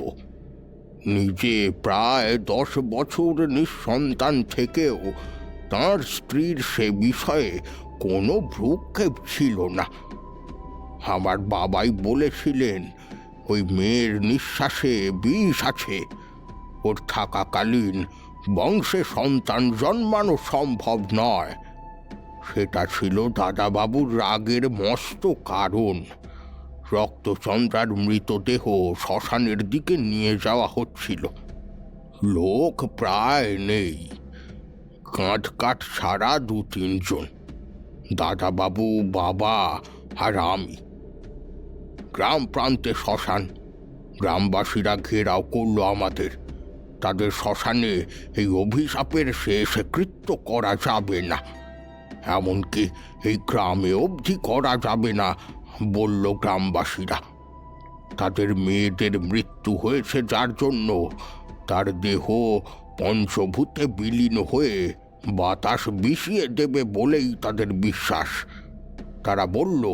নিজে প্রায় 10 বছর নিঃসন্তান থেকেও তাঁর স্ত্রীর সে বিষয়ে কোনো ভ্রুক্ষেপ ছিল না। আমার বাবাই বলেছিলেন, ওই মেয়ের নিঃশ্বাসে বিষ আছে। ওর থাকাকালীন বংশে সন্তান জন্মানো সম্ভব নয়। সেটা ছিল দাদাবাবুর রাগের মস্ত কারণ। রক্তচন্দ্রার মৃতদেহ শ্মশানের দিকে নিয়ে যাওয়া হচ্ছিল। লোক প্রায় নেই, কাঠ ছাড়া 2-3 জন, দাদাবাবু, বাবা আর আমি। গ্রাম প্রান্তে শ্মশান, গ্রামবাসীরা ঘেরাও করলো আমাদের। তাদের শ্মশানে এই অভিশাপের শেষ কৃত্য করা যাবে না, এমনকি এই গ্রামে অবধি করা যাবে না বলল গ্রামবাসীরা। তাদের মেয়েদের মৃত্যু হয়েছে যার জন্য তার দেহ পঞ্চভূতে বিলীন হয়ে বাতাস বিষিয়ে দেবে বলেই তাদের বিশ্বাস। তারা বলল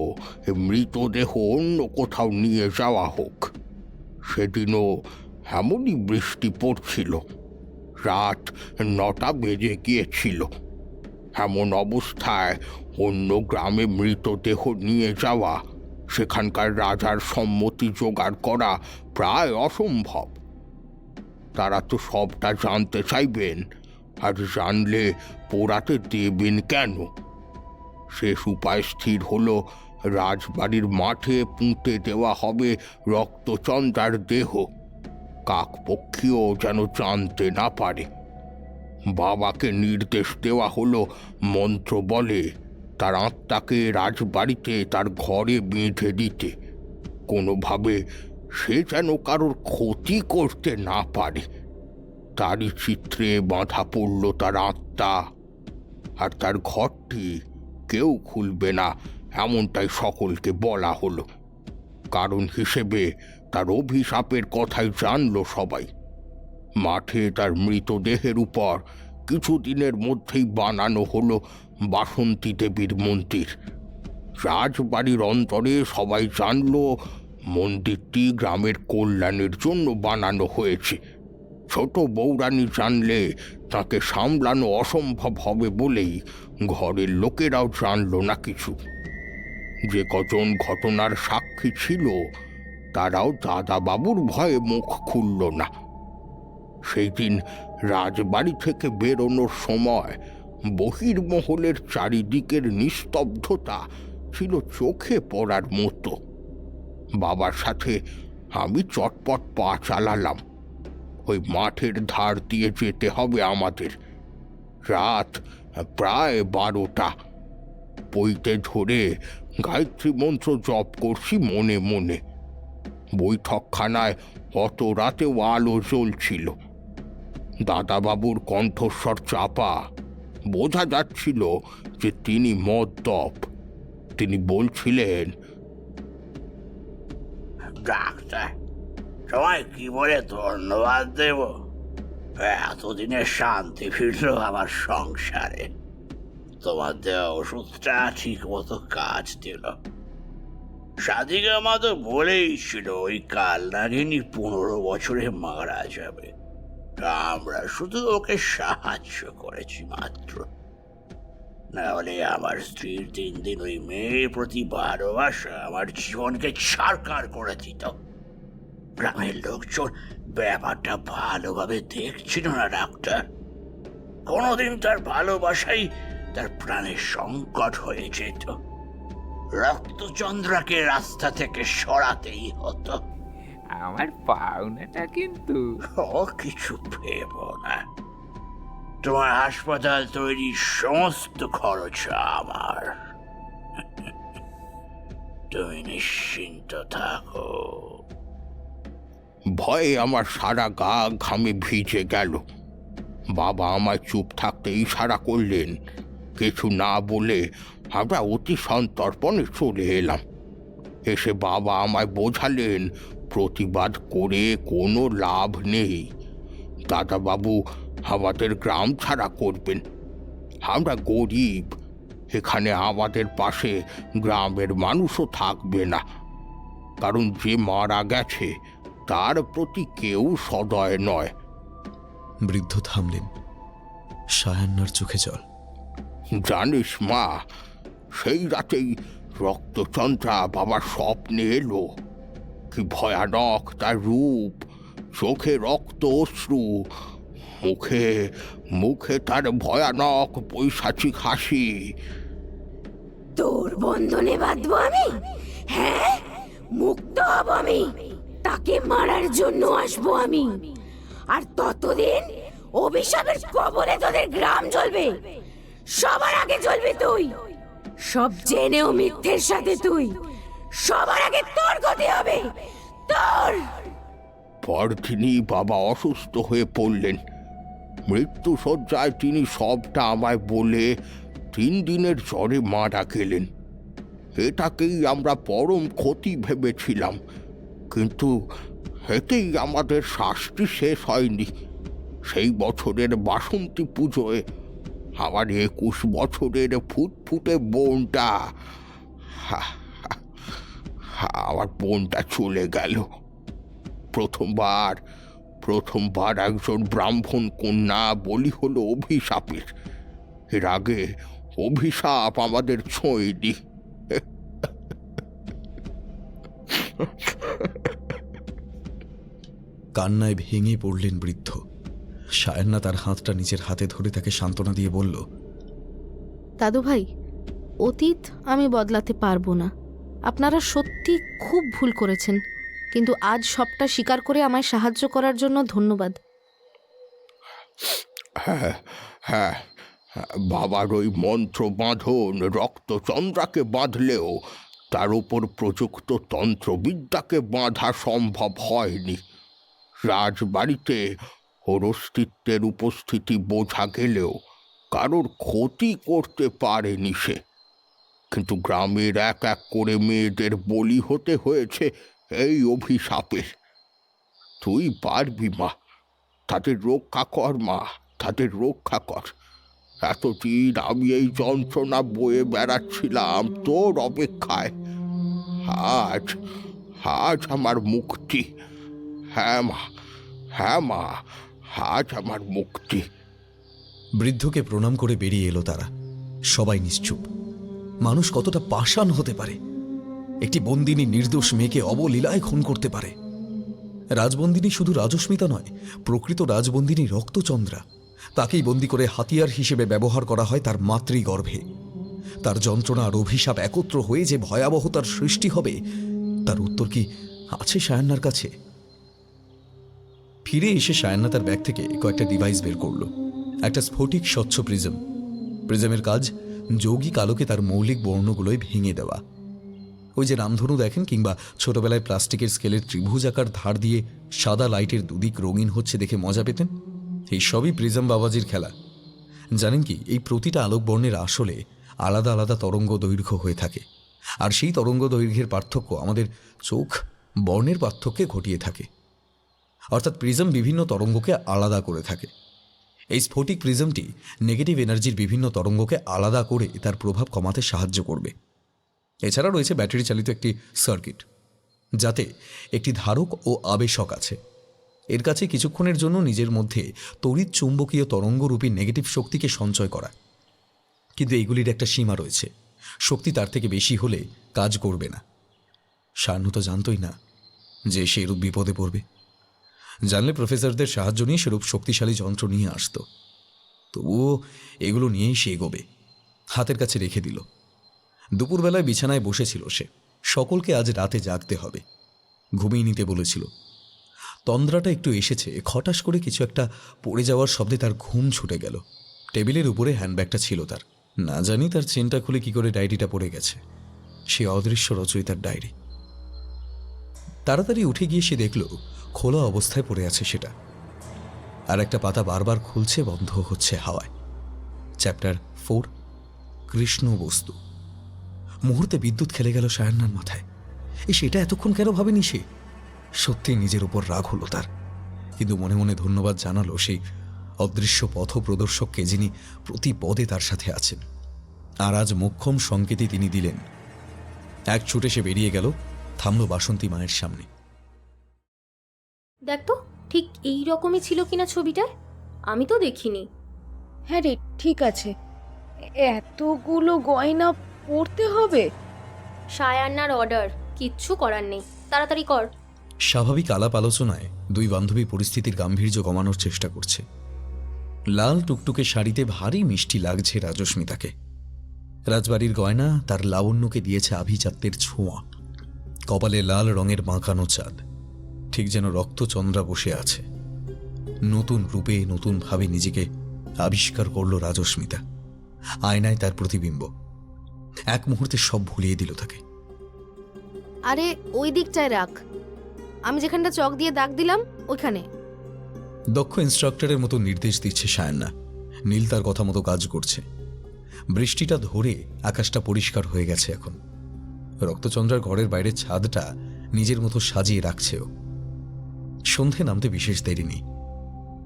মৃতদেহ অন্য কোথাও নিয়ে যাওয়া হোক। সেদিনও এমনই বৃষ্টি পড়ছিল, রাত 9টা বেজে গিয়েছিল। এমন অবস্থায় অন্য গ্রামে মৃতদেহ নিয়ে যাওয়া, সেখানকার রাজার সম্মতি জোগাড় করা প্রায় অসম্ভব। তারা তো সবটা জানতে চাইবেন, আর জানলে পোড়াতে দেবেন কেন? শেষ উপায় স্থির হলো রাজবাড়ির মাঠে পুঁতে দেওয়া হবে রক্তচন্দ্রার দেহ, কাকপক্ষীও যেন জানতে না পারে। বাবাকে নির্দেশ দেওয়া হলো মন্ত্র বলে তার আত্মাকে রাজবাড়িতে তার ঘরে বেঁধে দিতে, কোনোভাবে সে যেন কারোর ক্ষতি করতে না পারে। তারই চিত্রে বাঁধা পড়ল তার আত্মা, আর তার ঘরটি কেউ খুলবে না এমনটাই সকলকে বলা হলো। কারণ হিসেবে তার অভিশাপের কথাই জানল সবাই। মাঠে তার মৃতদেহের উপর কিছুদিনের মধ্যেই বানানো হলো বাসন্তী দেবীর মন্দির। রাজবাড়ির অন্তরে সবাই জানল মন্দিরটি গ্রামের কল্যাণের জন্য বানানো হয়েছে। ছোট বৌরানী জানলে তাকে সামলানো অসম্ভব হবে বলেই ঘরের লোকেরাও জানল না কিছু। যে কজন ঘটনার সাক্ষী ছিল তারাও দাদাবাবুর ভয়ে মুখ খুলল না। সেই দিন রাজবাড়ি থেকে বেরোনোর সময় বহির্মহলের চারিদিকের নিস্তব্ধতা ছিল চোখে পড়ার মতো। বাবার সাথে আমি চটপট পা চালালাম। ওই মাঠের ধার দিয়ে যেতে হবে আমাদের। রাত প্রায় 12টা। বইতে ধরে গায়ত্রী মন্ত্র জপ করছি মনে মনে। বৈঠকখানায় অত রাতেও আলো জ্বলছিল। দাদাবাবুর কণ্ঠস্বর চাপা, বোঝা যাচ্ছিল যে তিনি মদ্যপ। তিনি বলছিলেন, ডাক্তার, তোমায় কি বলে ধন্যবাদ দেব? এতদিনের শান্তি ফিরল আমার সংসারে। তোমার দেওয়া ওষুধটা ঠিক মতো কাজ দিল। সাধিকা মা তো বলেই ছিল ওই কালনাগিনী 15 বছরে মারা যাবে। আমরা শুধু ওকে সাহায্য করেছি মাত্র। না হলে আমার স্ত্রীর 3 দিন ওই মেয়ের প্রতি ভালোবাসা আমার জীবনকে ছারকার করে দিত। গ্রামের লোকজন ব্যাপারটা ভালোভাবে দেখছিল না ডাক্তার। কোনোদিন তার ভালোবাসাই তার প্রাণের সংকট হয়ে যেত। রক্তচন্দ্রাকে রাস্তা থেকে সরাতেই হতো। আমার পাওনাটা কিন্তু ও কিছু ভেব না। তোমার হাসপাতাল তৈরির সমস্ত খরচ আমার। তুমি নিশ্চিন্ত থাকো। ভয়ে আমার সারা গা ঘামে ভিজে গেল। বাবা আমায় চুপ থাকতে ইশারা করলেন। কিছু না বলে আমরা অতি সন্তর্পণে চলে এলাম। এসে বাবা আমায় বোঝালেন প্রতিবাদ করে কোনো লাভ নেই। দাদাবাবু আমাদের গ্রাম ছাড়া করবেন। আমরা গরিব, এখানে আমাদের পাশে গ্রামের মানুষও থাকবে না। কারণ যে মারা গেছে তার প্রতি কেউ সদয় নয়। বৃদ্ধ থামলেন। সায়ান্নার চোখে জল। জানিস মা, সেই রাতেই রক্তচন্দ্রা বাবার স্বপ্নে এলো। কি ভয়ানক তার রূপ! চোখে রক্ত অশ্রু, মুখে মুখে তার ভয়ানক পৈশাচিক হাসি। তোর বন্ধনে বাঁধবো আমি? হ্যাঁ, মুক্ত হব আমি। তাকে মারার জন্য আসবো আমি। আর ততদিন অভিশাপের কবলে তোদের গ্রাম জ্বলবে। সবার আগে জ্বলবি তুই। সব জেনেও মিথ্যের সাথে তুই। সবার আগে তোর ক্ষতি হবে, তোর। পরদিনই বাবা অসুস্থ হয়ে পড়লেন। মৃত্যুশয্যায় তিনি সবটা আমায় বলে 3 দিনের জ্বরে মারা গেলেন। এটাকেই আমরা পরম ক্ষতি ভেবেছিলাম, কিন্তু এতেই আমাদের শাস্তি শেষ হয়নি। সেই বছরের বাসন্তী পুজোয় আমার 21 বছরের ফুটফুটে বোনটা আমার বোনটা চলে গেল। প্রথমবার একজন ব্রাহ্মণ কন্যা বলি হলো অভিশাপের। এর আগে অভিশাপ আমাদের ছোঁয়নি। কান্নায় ভেঙে পড়লেন বৃদ্ধ। সায়ন্না তার হাতটা নিজের হাতে ধরে তাকে সান্ত্বনা দিয়ে বলল, দাদু ভাই, অতীত আমি বদলাতে পারবো না। আপনারা সত্যি খুব ভুল করেছেন, কিন্তু আজ সবটা স্বীকার করে আমায় সাহায্য করার জন্য ধন্যবাদ। হ্যাঁ হ্যাঁ, বাবার ওই মন্ত্র বাঁধন রক্তচন্দ্রাকে বাঁধলেও তার উপর প্রযুক্ত তন্ত্রবিদ্যাকে বাঁধা সম্ভব হয়নি। রাজবাড়িতে ওর অস্তিত্বের উপস্থিতি বোঝা গেলেও কারোর ক্ষতি করতে পারেনি সে। কিন্তু গ্রামের এক এক করে মেয়েদের বলি হতে হয়েছে এই অভিশাপের। তুই পারবি মা, তাদের রক্ষা কর মা, তাদের রক্ষা কর। এতদিন আমি এই যন্ত্রণা বয়ে বেড়াচ্ছিলাম তোর অপেক্ষায়। আজ আমার মুক্তি। হ্যাঁ মা, আজ আমার মুক্তি। বৃদ্ধকে প্রণাম করে বেরিয়ে এলো তারা। সবাই নিশ্চুপ। মানুষ কতটা পাষাণ হতে পারে! একটি বন্দিনী নির্দোষ মেয়েকে অবলীলায় খুন করতে পারে। রাজবন্দিনী শুধু রাজস্মিতা নয়, প্রকৃত রাজবন্দিনী রক্তচন্দ্রা। তাকেই বন্দি করে হাতিয়ার হিসেবে ব্যবহার করা হয় তার মাতৃগর্ভে। তার যন্ত্রণা আর অভিশাপ একত্র হয়ে যে ভয়াবহতার সৃষ্টি হবে, তার উত্তর কি আছে সায়ন্নার কাছে? ফিরে এসে সায়ন্না তার ব্যাগ থেকে কয়েকটা ডিভাইস বের করল। একটা স্ফটিক স্বচ্ছ প্রিজম। প্রিজমের কাজ যৌগিক আলোকে তার মৌলিক বর্ণগুলোয় ভেঙে দেওয়া। ওই যে রামধনু দেখেন, কিংবা ছোটবেলায় প্লাস্টিকের স্কেলের ত্রিভুজাকার ধার দিয়ে সাদা লাইটের দুদিক রঙিন হচ্ছে দেখে মজা পেতেন? এই সবই প্রিজম বাবাজির খেলা। জানেন কি, এই প্রতিটা আলোকবর্ণের আসলে আলাদা আলাদা তরঙ্গ দৈর্ঘ্য হয়ে থাকে, আর সেই তরঙ্গ দৈর্ঘ্যের পার্থক্য আমাদের চোখ বর্ণের পার্থক্যে ঘটিয়ে থাকে। অর্থাৎ প্রিজম বিভিন্ন তরঙ্গকে আলাদা করে থাকে। এই স্ফটিক প্রিজমটি নেগেটিভ এনার্জির বিভিন্ন তরঙ্গকে আলাদা করে তার প্রভাব কমাতে সাহায্য করবে। এছাড়া রয়েছে ব্যাটারি চালিত একটি সার্কিট, যাতে একটি ধারক ও আবেশক আছে। এর কাছে কিছুক্ষণের জন্য নিজের মধ্যে তড়িৎ চুম্বকীয় তরঙ্গরূপী নেগেটিভ শক্তিকে সঞ্চয় করা। কিন্তু এগুলির একটা সীমা রয়েছে। শক্তি তার থেকে বেশি হলে কাজ করবে না। শানু তো জানতই না যে সেরূপ বিপদে পড়বে। জানলে প্রফেসরদের সাহায্য নিয়ে সেরূপ শক্তিশালী যন্ত্র নিয়ে আসত। তবুও এগুলো নিয়েই সে এগোবে। হাতের কাছে রেখে দিল। দুপুরবেলায় বিছানায় বসেছিল সে। সকলকে আজ রাতে জাগতে হবে, ঘুমিয়ে নিতে বলেছিল। তন্দ্রাটা একটু এসেছে। খটাস করে কিছু একটা পড়ে যাওয়ার শব্দে তার ঘুম ছুটে গেল। টেবিলের উপরে হ্যান্ডব্যাগটা ছিল তার। না জানি তার চেনটা খুলে কি করে ডায়েরিটা পড়ে গেছে। সে অদৃশ্য রচয়িতার ডায়েরি। তাড়াতাড়ি উঠে গিয়ে সে দেখল খোলা অবস্থায় পড়ে আছে সেটা, আর একটা পাতা বারবার খুলছে বন্ধ হচ্ছে হাওয়ায়। চ্যাপ্টার 4, কৃষ্ণ বস্তু। মুহূর্তে বিদ্যুৎ খেলে গেল সায়ন্নার মাথায়। সেটা এতক্ষণ কেন ভাবেনি সে? সত্যি নিজের উপর রাগ হলো তার, কিন্তু মনে মনে ধন্যবাদ জানালো সেই অদৃশ্য পথ প্রদর্শককে, যিনি প্রতি পদে তার সাথে আছেন। আর আজ মোক্ষম সংকেতই তিনি দিলেন। এক ছুটে সে বেরিয়ে গেল, থামল বাসন্তী মায়ের সামনে। দেখ তো ঠিক এই রকমই ছিল কিনা ছবিটায়, আমি তো দেখিনি। হ্যাঁ রে, ঠিক আছে। এতগুলো গয়না পড়তে হবে? সায়ান্নার অর্ডার, কিচ্ছু করার নেই, তাড়াতাড়ি কর। স্বাভাবিক আলাপ আলোচনায় দুই বান্ধবী পরিস্থিতির গাম্ভীর্য কমানোর চেষ্টা করছে। লাল টুকটুকে শাড়িতে ভারী মিষ্টি লাগছে রাজস্মিতাকে। রাজবাড়ির গয়না তার লাবণ্যকে দিয়েছে আভিজাত্যের ছোঁয়া। কপালে লাল রঙের বাঁকানো চাঁদ, ঠিক যেন রক্তচন্দ্রা বসে আছে। নতুন রূপে নতুনভাবে নিজেকে আবিষ্কার করল রাজস্মিতা। আয়নায় তার প্রতিবিম্ব এক মুহূর্তে সব ভুলিয়ে দিল তাকে। আরে ওই দিকটায় রাখ। আমি যেখানটা চক দিয়ে দাগ দিলাম ওইখানে। দক্ষ ইনস্ট্রাক্টরের মতো নির্দেশ দিচ্ছে সায়ান্না। নীল তার কথা মতো কাজ করছে। বৃষ্টিটা ধরে আকাশটা পরিষ্কার হয়ে গেছে এখন। রক্তচন্দ্রার ঘরের বাইরের ছাদটা নিজের মতো সাজিয়ে রাখছেও। সন্ধে নামতে বিশেষ দেরি নেই।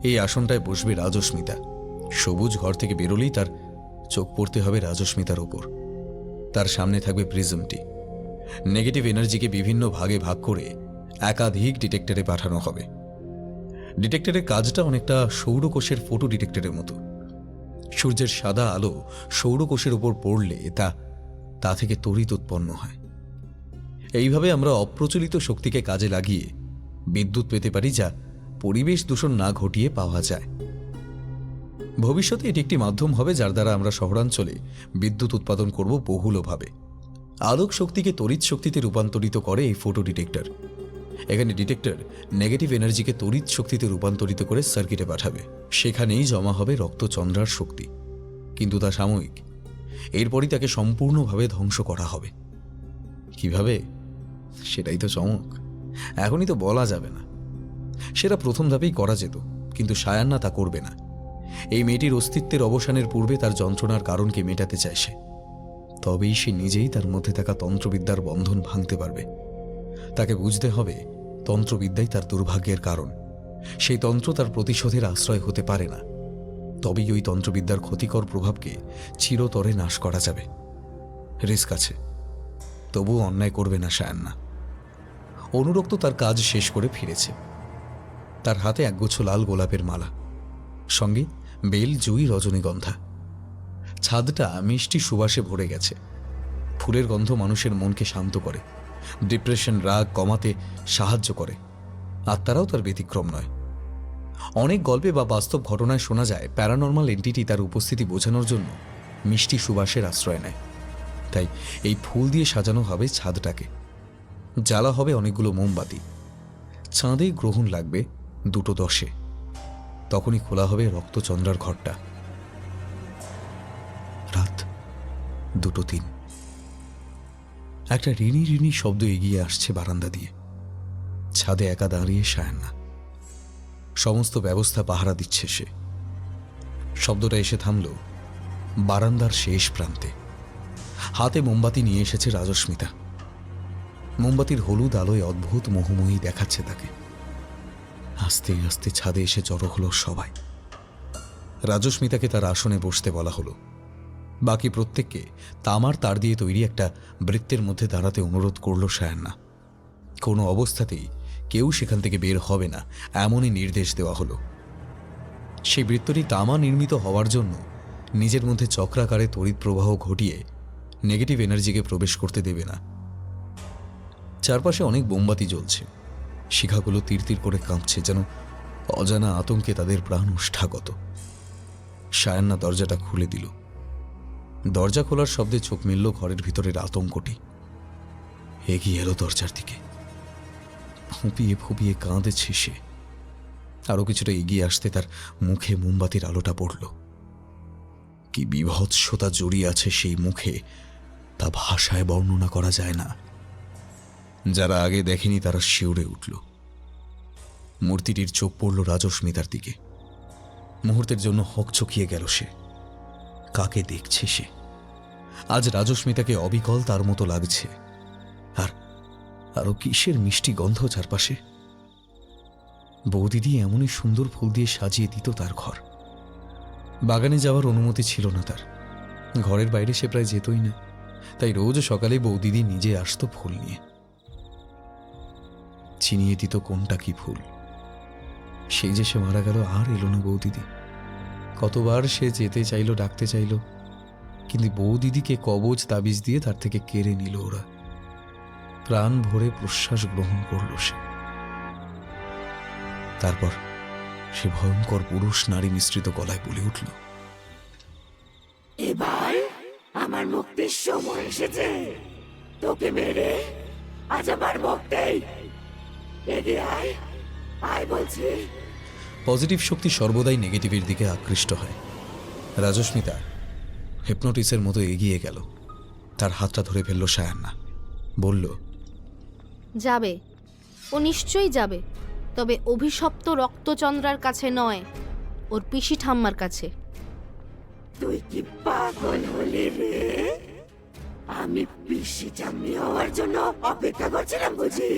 এই আসনটায় বসবে রাজস্মিতা। সবুজ ঘর থেকে বেরোলেই তার চোখ পড়তে হবে রাজস্মিতার ওপর। তার সামনে থাকবে প্রিজমটি। নেগেটিভ এনার্জিকে বিভিন্ন ভাগে ভাগ করে একাধিক ডিটেক্টরে পাঠানো হবে। ডিটেক্টরের কাজটা অনেকটা সৌরকোষের ফটো ডিটেক্টরের মতো। সূর্যের সাদা আলো সৌরকোষের উপর পড়লে তা থেকে তড়িৎ উৎপন্ন হয়। এইভাবে আমরা অপ্রচলিত শক্তিকে কাজে লাগিয়ে বিদ্যুৎ পেতে পারি, যা পরিবেশ দূষণ না ঘটিয়ে পাওয়া যায়। ভবিষ্যতে এটি একটি মাধ্যম হবে যার দ্বারা আমরা শহরাঞ্চলে বিদ্যুৎ উৎপাদন করব বহুলভাবে। আলোক শক্তিকে তড়িৎ শক্তিতে রূপান্তরিত করে এই ফটো ডিটেক্টর। এখানে ডিটেক্টর নেগেটিভ এনার্জিকে তড়িৎ শক্তিতে রূপান্তরিত করে সার্কিটে পাঠাবে। সেখানেই জমা হবে রক্তচন্দ্রার শক্তি, কিন্তু তা সাময়িক। এরপরই তাকে সম্পূর্ণভাবে ধ্বংস করা হবে। কিভাবে, সেটাই তো চমক। এখনই তো বলা যাবে না। সেটা প্রথম ধাপেই করা যেত, কিন্তু সায়ান্না তা করবে না। এই মেয়েটির অস্তিত্বের অবসানের পূর্বে তার যন্ত্রণার কারণকে মেটাতে চায় সে। তবেই সে নিজেই তার মধ্যে থাকা তন্ত্রবিদ্যার বন্ধন ভাঙতে পারবে। তাকে বুঝতে হবে তন্ত্রবিদ্যাই তার দুর্ভাগ্যের কারণ। সেই তন্ত্র তার প্রতিশোধের আশ্রয় হতে পারে না। তবেই ওই তন্ত্রবিদ্যার ক্ষতিকর প্রভাবকে চিরতরে নাশ করা যাবে। রিস্ক আছে, তবুও অন্যায় করবে না সায়ান্না। অনুরক্ত তার কাজ শেষ করে ফিরেছে। তার হাতে একগুচ্ছ লাল গোলাপের মালা, সঙ্গে বেল, জুঁই, রজনীগন্ধা। ছাদটা মিষ্টি সুবাসে ভরে গেছে। ফুলের গন্ধ মানুষের মনকে শান্ত করে, ডিপ্রেশন, রাগ কমাতে সাহায্য করে। আত্মারাও তার ব্যতিক্রম নয়। অনেক গল্পে বা বাস্তব ঘটনায় শোনা যায় প্যারানর্মাল এন্টিটি তার উপস্থিতি বোঝানোর জন্য মিষ্টি সুবাসের আশ্রয় নেয়। তাই এই ফুল দিয়ে সাজানো হবে ছাদটাকে। জ্বালা হবে অনেকগুলো মোমবাতি। চাঁদে গ্রহণ লাগবে 2:10। তখনই খোলা হবে রক্তচন্দ্রার ঘরটা। রাত 2:03। একটা রিনি রিনি শব্দ এগিয়ে আসছে বারান্দা দিয়ে। ছাদে একা দাঁড়িয়ে সায়ান্না। সমস্ত ব্যবস্থা পাহারা দিচ্ছে সে। শব্দটা এসে থামল বারান্দার শেষ প্রান্তে। হাতে মোমবাতি নিয়ে এসেছে রাজস্মিতা। মোমবাতির হলুদ আলোয় অদ্ভুত মোহময়ী দেখাচ্ছে তাকে। আস্তে আস্তে ছাদে এসে জড়ো হলো সবাই। রাজস্মিতাকে তার আসনে বসতে বলা হলো। বাকি প্রত্যেককে তামার তার দিয়ে তৈরি একটা বৃত্তের মধ্যে দাঁড়াতে অনুরোধ করল সায়ান্না। কোনো অবস্থাতেই কেউ সেখান থেকে বের হবে না, এমনই নির্দেশ দেওয়া হলো। সেই বৃত্তটি তামা নির্মিত হওয়ার জন্য নিজের মধ্যে চক্রাকারে তড়িৎ প্রবাহ ঘটিয়ে নেগেটিভ এনার্জিকে প্রবেশ করতে দেবে না। চারপাশে অনেক মোমবাতি জ্বলছে। শিখাগুলো তীর করে কাঁপছে, যেন অজানা আতঙ্কে তাদের প্রাণ ওষ্ঠাগত। সায়ান্না দরজাটা খুলে দিল। দরজা খোলার শব্দে চোখ মিলল ঘরের ভিতরের আতঙ্কটি। এগিয়ে এলো দরজার দিকে। ফুঁপিয়ে ফুঁপিয়ে কাঁদেছে সে। আরো কিছুটা এগিয়ে আসতে তার মুখে মোমবাতির আলোটা পড়ল। কি বিভৎসতা জড়িয়ে আছে সেই মুখে, তা ভাষায় বর্ণনা করা যায় না। যারা আগে দেখেনি তারা শিউরে উঠল। মূর্তিটির চোখ পড়ল রাজস্মিতার দিকে। মুহূর্তের জন্য হকচকিয়ে গেল সে। কাকে দেখছে সে? আজ রাজস্মিতাকে অবিকল তার মতো লাগছে। আর আরো কিসের মিষ্টি গন্ধ চারপাশে। বৌদিদি এমনই সুন্দর ফুল দিয়ে সাজিয়ে দিত তার ঘর। বাগানে যাওয়ার অনুমতি ছিল না তার। ঘরের বাইরে সে প্রায় যেতই না। তাই রোজ সকালে বৌদিদি নিজে আসতো ফুল নিয়ে। চিনিয়ে দিত কোনটা কি ফুল। সেই যে সে মারা গেল, আর এলো না বৌদিদি। কতবার সে যেতে চাইল, ডাকতে চাইল, কিন্তু বৌদিদিকে কবজ তাবিজ দিয়ে তার থেকে কেড়ে নিল ওরা। প্রাণ ভরে প্রশ্বাস গ্রহণ করল সে। তারপর সে ভয়ঙ্কর পুরুষ নারী মিশ্রিত গলায় বলে উঠল, এবার আমার মুক্তির সময় এসেছে। তোকে মেরে আজ আমার মুক্তি। এগিয়ে আয়, আয় বলছি। পজিটিভ শক্তি সর্বদাই নেগেটিভের দিকে আকৃষ্ট হয়। রাজস্মিতা হিপনোটিসের মতো এগিয়ে গেল। তার হাতটা ধরে ফেলল সায়ান্না। বলল, যাবে, ও নিশ্চয়ই যাবে, তবে অভিশপ্ত রক্তচন্দ্রার কাছে নয়, ওর পিসি ঠাম্মার কাছে। তুই কি পাগল হলি রে? আমি পিসি চাম্মি হওয়ার জন্য অপেক্ষা করছিলাম বুঝি?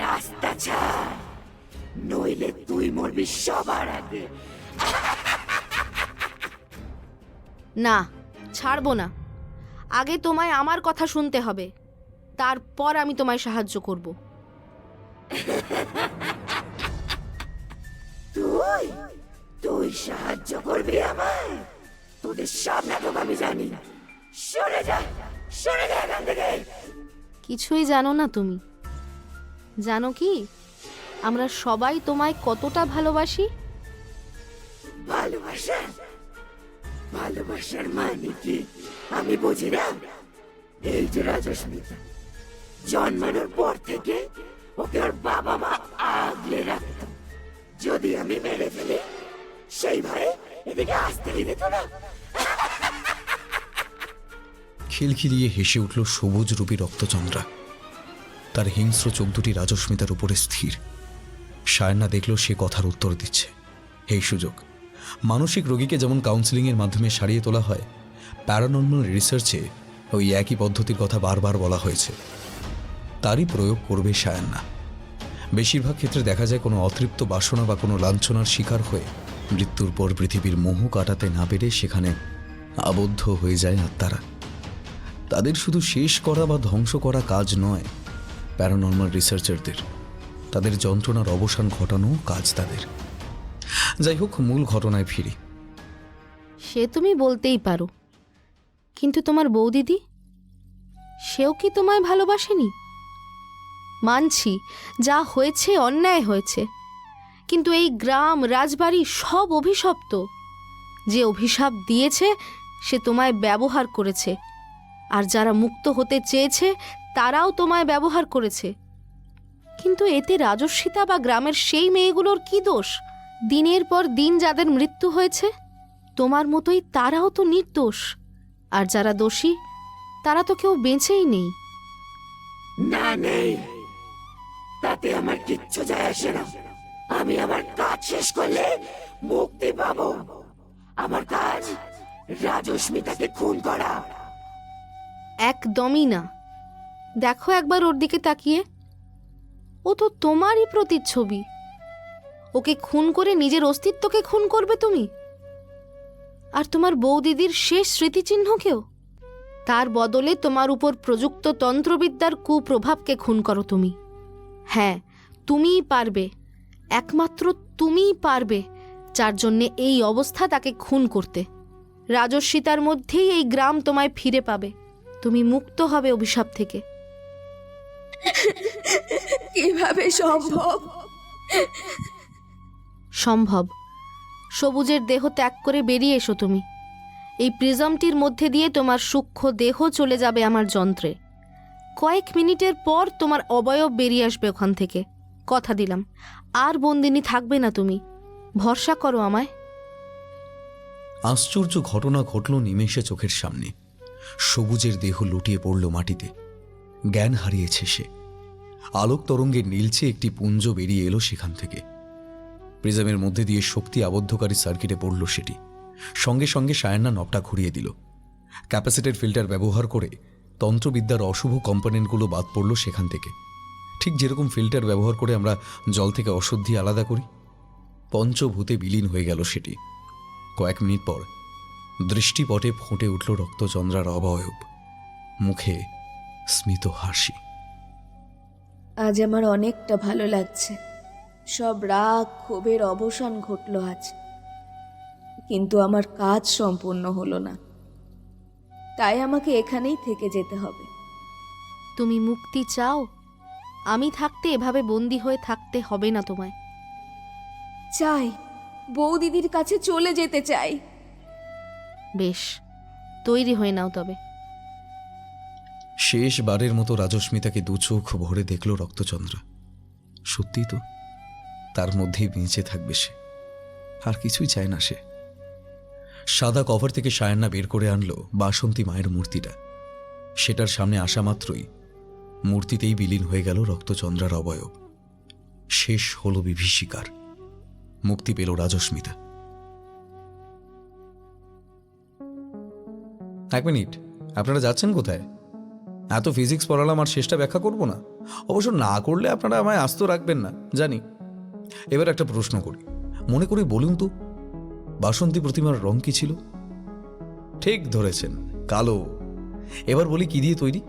রাস্তা ছাড়, নইলে তুই মরবি সবার আগে। না, ছাড়বো না। আগে তোমায় আমার কথা শুনতে হবে, তারপর আমি তোমায় সাহায্য করব। তুই তুই সাহায্য করবি আমায়? তোদের সব নাটক আমি জানি। সরে যা, সরে যা এখান থেকে। কিছুই জানো না তুমি। জানো কি আমরা সবাই তোমায় কতটা ভালোবাসি? ভালোবাসা? ভালোবাসার মানে কি আমি বুঝি না। এই যে রাজস্মিতা, জন্মানোর পর থেকে ওকে ওর বাবা মা আগলে রাখত। যদি আমি মেরে ফেলি সেই ভয়ে এদিকে আসতে দিত না। খিলখিলিয়ে হেসে উঠল সবুজ রূপী রক্তচন্দ্রা। তার হিংস্র চোখ দুটি রাজস্মিতার উপরে স্থির। সায়না দেখল সে কথার উত্তর দিচ্ছে। এই সুযোগ। মানসিক রোগীকে যেমন কাউন্সেলিংয়ের মাধ্যমে সারিয়ে তোলা হয়, প্যারানর্মাল রিসার্চে ওই একই পদ্ধতির কথা বারবার বলা হয়েছে। তারই প্রয়োগ করবে সায়না। বেশিরভাগ ক্ষেত্রে দেখা যায় কোনো অতৃপ্ত বাসনা বা কোনো লাঞ্ছনার শিকার হয়ে মৃত্যুর পর পৃথিবীর মোহ কাটাতে না পেরে সেখানে আবদ্ধ হয়ে যায় আত্মারা। তাদের শুধু শেষ করা বা ধ্বংস করা কাজ নয় প্যারানর্মাল রিসার্চারদের, তাদের যন্ত্রণার অবসান ঘটানো কাজ তাদের। যাই হোক, মূল ঘটনায় ফিরি। সে তুমি বলতেই পারো, কিন্তু তোমার বৌদিদি, সেও কি তোমায় ভালোবাসেনি? মানছি যা হয়েছে অন্যায় হয়েছে, কিন্তু এই গ্রাম রাজবাড়ি সব অভিশপ্ত। যে অভিশাপ দিয়েছে সে তোমায় ব্যবহার করেছে, আর যারা মুক্ত হতে চেয়েছে তারাও তোমায় ব্যবহার করেছে। কিন্তু এতে রাজস্বিতা বা গ্রামের সেই মেয়েগুলোর কি দোষ? দিনের পর দিন যাদের মৃত্যু হয়েছে তোমার মতোই তারাও তো নির্দোষ, আর যারা দোষী তারা তো কেউ বেঁচেই নেই। না, নেই, তাতে আমার কিচ্ছু যায় আসে না। আমি আমার কাজ শেষ করলে মুক্তি পাবো। আমার কাজ রাজস্মিতাকে খুন করা। একদমই না। দেখো একবার ওর দিকে তাকিয়ে, ও তো তোমারই প্রতিচ্ছবি। ওকে খুন করে নিজের অস্তিত্বকে খুন করবে তুমি? আর তোমার বৌদিদির শেষ স্মৃতিচিহ্নকেও? তার বদলে তোমার উপর প্রযুক্ত তন্ত্রবিদ্যার কুপ্রভাবকে খুন করো তুমি। হ্যাঁ, তুমিই পারবে, একমাত্র তুমিই পারবে, যার জন্যে এই অবস্থা তাকে খুন করতে। রাজস্বিতার মধ্যেই এই গ্রাম তোমায় ফিরে পাবে। তুমি মুক্ত হবে অভিশাপ থেকে। কিভাবে সম্ভব? সম্ভব। সবুজের দেহ ত্যাগ করে বেরিয়ে এসো তুমি। এই প্রিজমটির মধ্যে দিয়ে তোমার সূক্ষ্ম দেহ চলে যাবে আমার যন্ত্রে। কয়েক মিনিটের পর তোমার অবয়ব বেরিয়ে আসবে ওখান থেকে। কথা দিলাম, আর বন্দিনী থাকবে না তুমি। ভরসা করো আমায়। আশ্চর্য ঘটনা ঘটল নিমেষে চোখের সামনে। সবুজের দেহ লুটিয়ে পড়ল মাটিতে। জ্ঞান হারিয়েছে সে। আলোক তরঙ্গের নীলচে একটি পুঞ্জ বেরিয়ে এলো সেখান থেকে। প্রিজমের মধ্যে দিয়ে শক্তি আবদ্ধকারী সার্কিটে পড়ল সেটি। সঙ্গে সঙ্গে সায়না নবটা ঘুরিয়ে দিল। ক্যাপাসিটর ফিল্টার ব্যবহার করে তন্ত্রবিদ্যার অশুভ কম্পোনেন্টগুলো বাদ পড়ল সেখান থেকে। ঠিক যেরকম ফিল্টার ব্যবহার করে আমরা জল থেকে অশুদ্ধি আলাদা করি। পঞ্চভূতে বিলীন হয়ে গেল সেটি। কয়েক মিনিট পর দৃষ্টিপটে ফুটে উঠল রক্তচন্দ্রার অবয়ব, মুখে স্মিত হাসি। আজ আমার অনেকটা ভালো লাগছে। সব রাগ ক্ষোভের অবসান ঘটল আজ, কিন্তু আমার কাজ সম্পূর্ণ হলো না, তাই আমাকে এখানেই থেকে যেতে হবে। তুমি মুক্তি চাও? আমি থাকতে এভাবে বন্দী হয়ে থাকতে হবে না তোমায়। চাই, বৌদিদির কাছে চলে যেতে চাই। বেশ, তৈরি হয়ে নাও তবে। শেষবারের মতো রাজস্মিতাকে দু চোখ ভরে দেখল রক্তচন্দ্রা। সত্যি তো, তার মধ্যেই বেঁচে থাকবে সে, আর কিছুই চায় না সে। সাদা কভার থেকে সায়না বের করে আনলো বাসন্তী মায়ের মূর্তিটা। সেটার সামনে আসা মাত্রই মূর্তিতেই বিলীন হয়ে গেল রক্তচন্দ্রার অবয়ব। শেষ হল বিভীষিকার, মুক্তি পেল রাজস্মিতা। 1 মিনিট, আপনারা যাচ্ছেন কোথায়? এত ফিজিক্স পড়ালাম আর শেষটা ব্যাখ্যা করব না? অবশ্য না করলে আপনারা আমায় আস্ত রাখবেন না জানি। এবার একটা প্রশ্ন করি, মনে করে বলুন তো, বাসন্তী প্রতিমার রং কি ছিল? ঠিক ধরেছেন, কালো। এবার বলি কি দিয়ে তৈরি?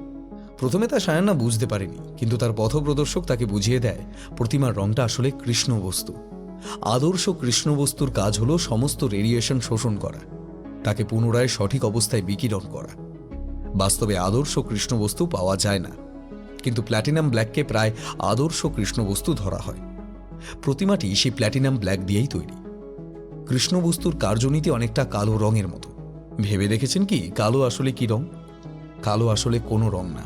প্রথমে তা সায়ান্না বুঝতে পারেনি, কিন্তু তার পথপ্রদর্শক তাকে বুঝিয়ে দেয় প্রতিমার রংটা আসলে কৃষ্ণ বস্তু। আদর্শ কৃষ্ণ বস্তুর কাজ হলো সমস্ত রেডিয়েশন শোষণ করা, তাকে পুনরায় সঠিক অবস্থায় বিকিরণ করা। বাস্তবে আদর্শ কৃষ্ণ বস্তু পাওয়া যায় না, কিন্তু প্ল্যাটিনাম ব্ল্যাককে প্রায় আদর্শ কৃষ্ণ বস্তু ধরা হয়। প্রতিমাটি সেই প্ল্যাটিনাম ব্ল্যাক দিয়েই তৈরি। কৃষ্ণ বস্তুর কার্যনীতি অনেকটা কালো রঙের মতো। ভেবে দেখেছেন কি কালো আসলে কি রং? কালো আসলে কোনো রং না।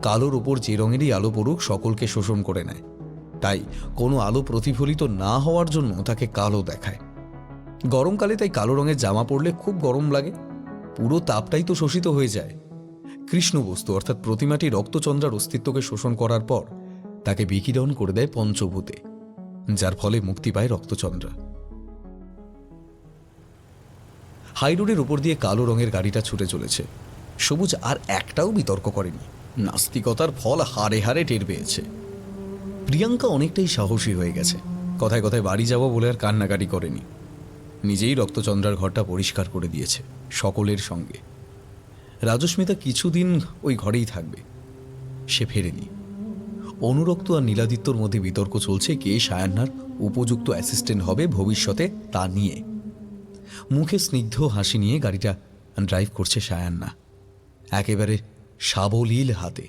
কালোর ওপর যে রঙেরই আলো পড়ুক সকলকে শোষণ করে নেয়। তাই কোনো আলো প্রতিফলিত না হওয়ার জন্য তাকে কালো দেখায়। গরমকালে তাই কালো রঙের জামা পরলে খুব গরম লাগে, পুরো তাপটাই তো শোষিত হয়ে যায়। কৃষ্ণ বস্তু অর্থাৎ প্রতিমাটি রক্তচন্দ্রার অস্তিত্বকে শোষণ করার পর তাকে বিকিরণ করে দেয় পঞ্চভূতে, যার ফলে মুক্তি পায় রক্তচন্দ্রা। হাইরোডের উপর দিয়ে কালো রঙের গাড়িটা ছুটে চলেছে। সবুজ আর একটাও বিতর্ক করেনি, নাস্তিকতার ফল হারে হারে টের পেয়েছে। প্রিয়াঙ্কা অনেকটাই সাহসী হয়ে গেছে, কথায় কথায় বাড়ি যাব বলে আর কান্নাকাটি করেনি। নিজেই রক্তচন্দ্রার ঘরটা পরিষ্কার করে দিয়েছে সকলের সঙ্গে। রাজস্মিতা কিছুদিন ওই ঘরেই থাকবে, সে ফেরেনি। অনুরক্ত আর নীলাদিত্যর মধ্যে বিতর্ক চলছে কে সায়ান্নার উপযুক্ত অ্যাসিস্ট্যান্ট হবে ভবিষ্যতে তা নিয়ে। মুখে স্নিগ্ধ হাসি নিয়ে গাড়িটা ড্রাইভ করছে সায়ান্না, একেবারে সাবলীল হাতে।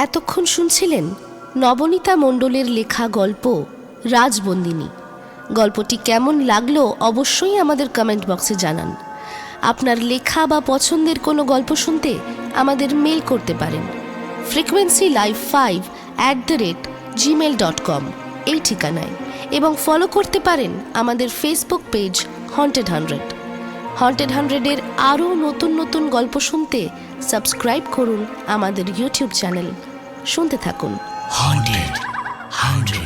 এতক্ষণ শুনছিলেন নবনীতা মণ্ডলের লেখা গল্প রাজবন্দিনী। গল্পটি কেমন লাগলো অবশ্যই আমাদের কমেন্ট বক্সে জানান। আপনার লেখা বা পছন্দের কোনো গল্প শুনতে আমাদের মেল করতে পারেন frequencylive5@gmail.com এই ঠিকানায়, এবং ফলো করতে পারেন আমাদের ফেসবুক পেজ হন্টেড 100। হন্টেড 100-এর আরও নতুন নতুন গল্প শুনতে সাবস্ক্রাইব করুন আমাদের ইউটিউব চ্যানেল। শুনতে থাকুন Haunted 100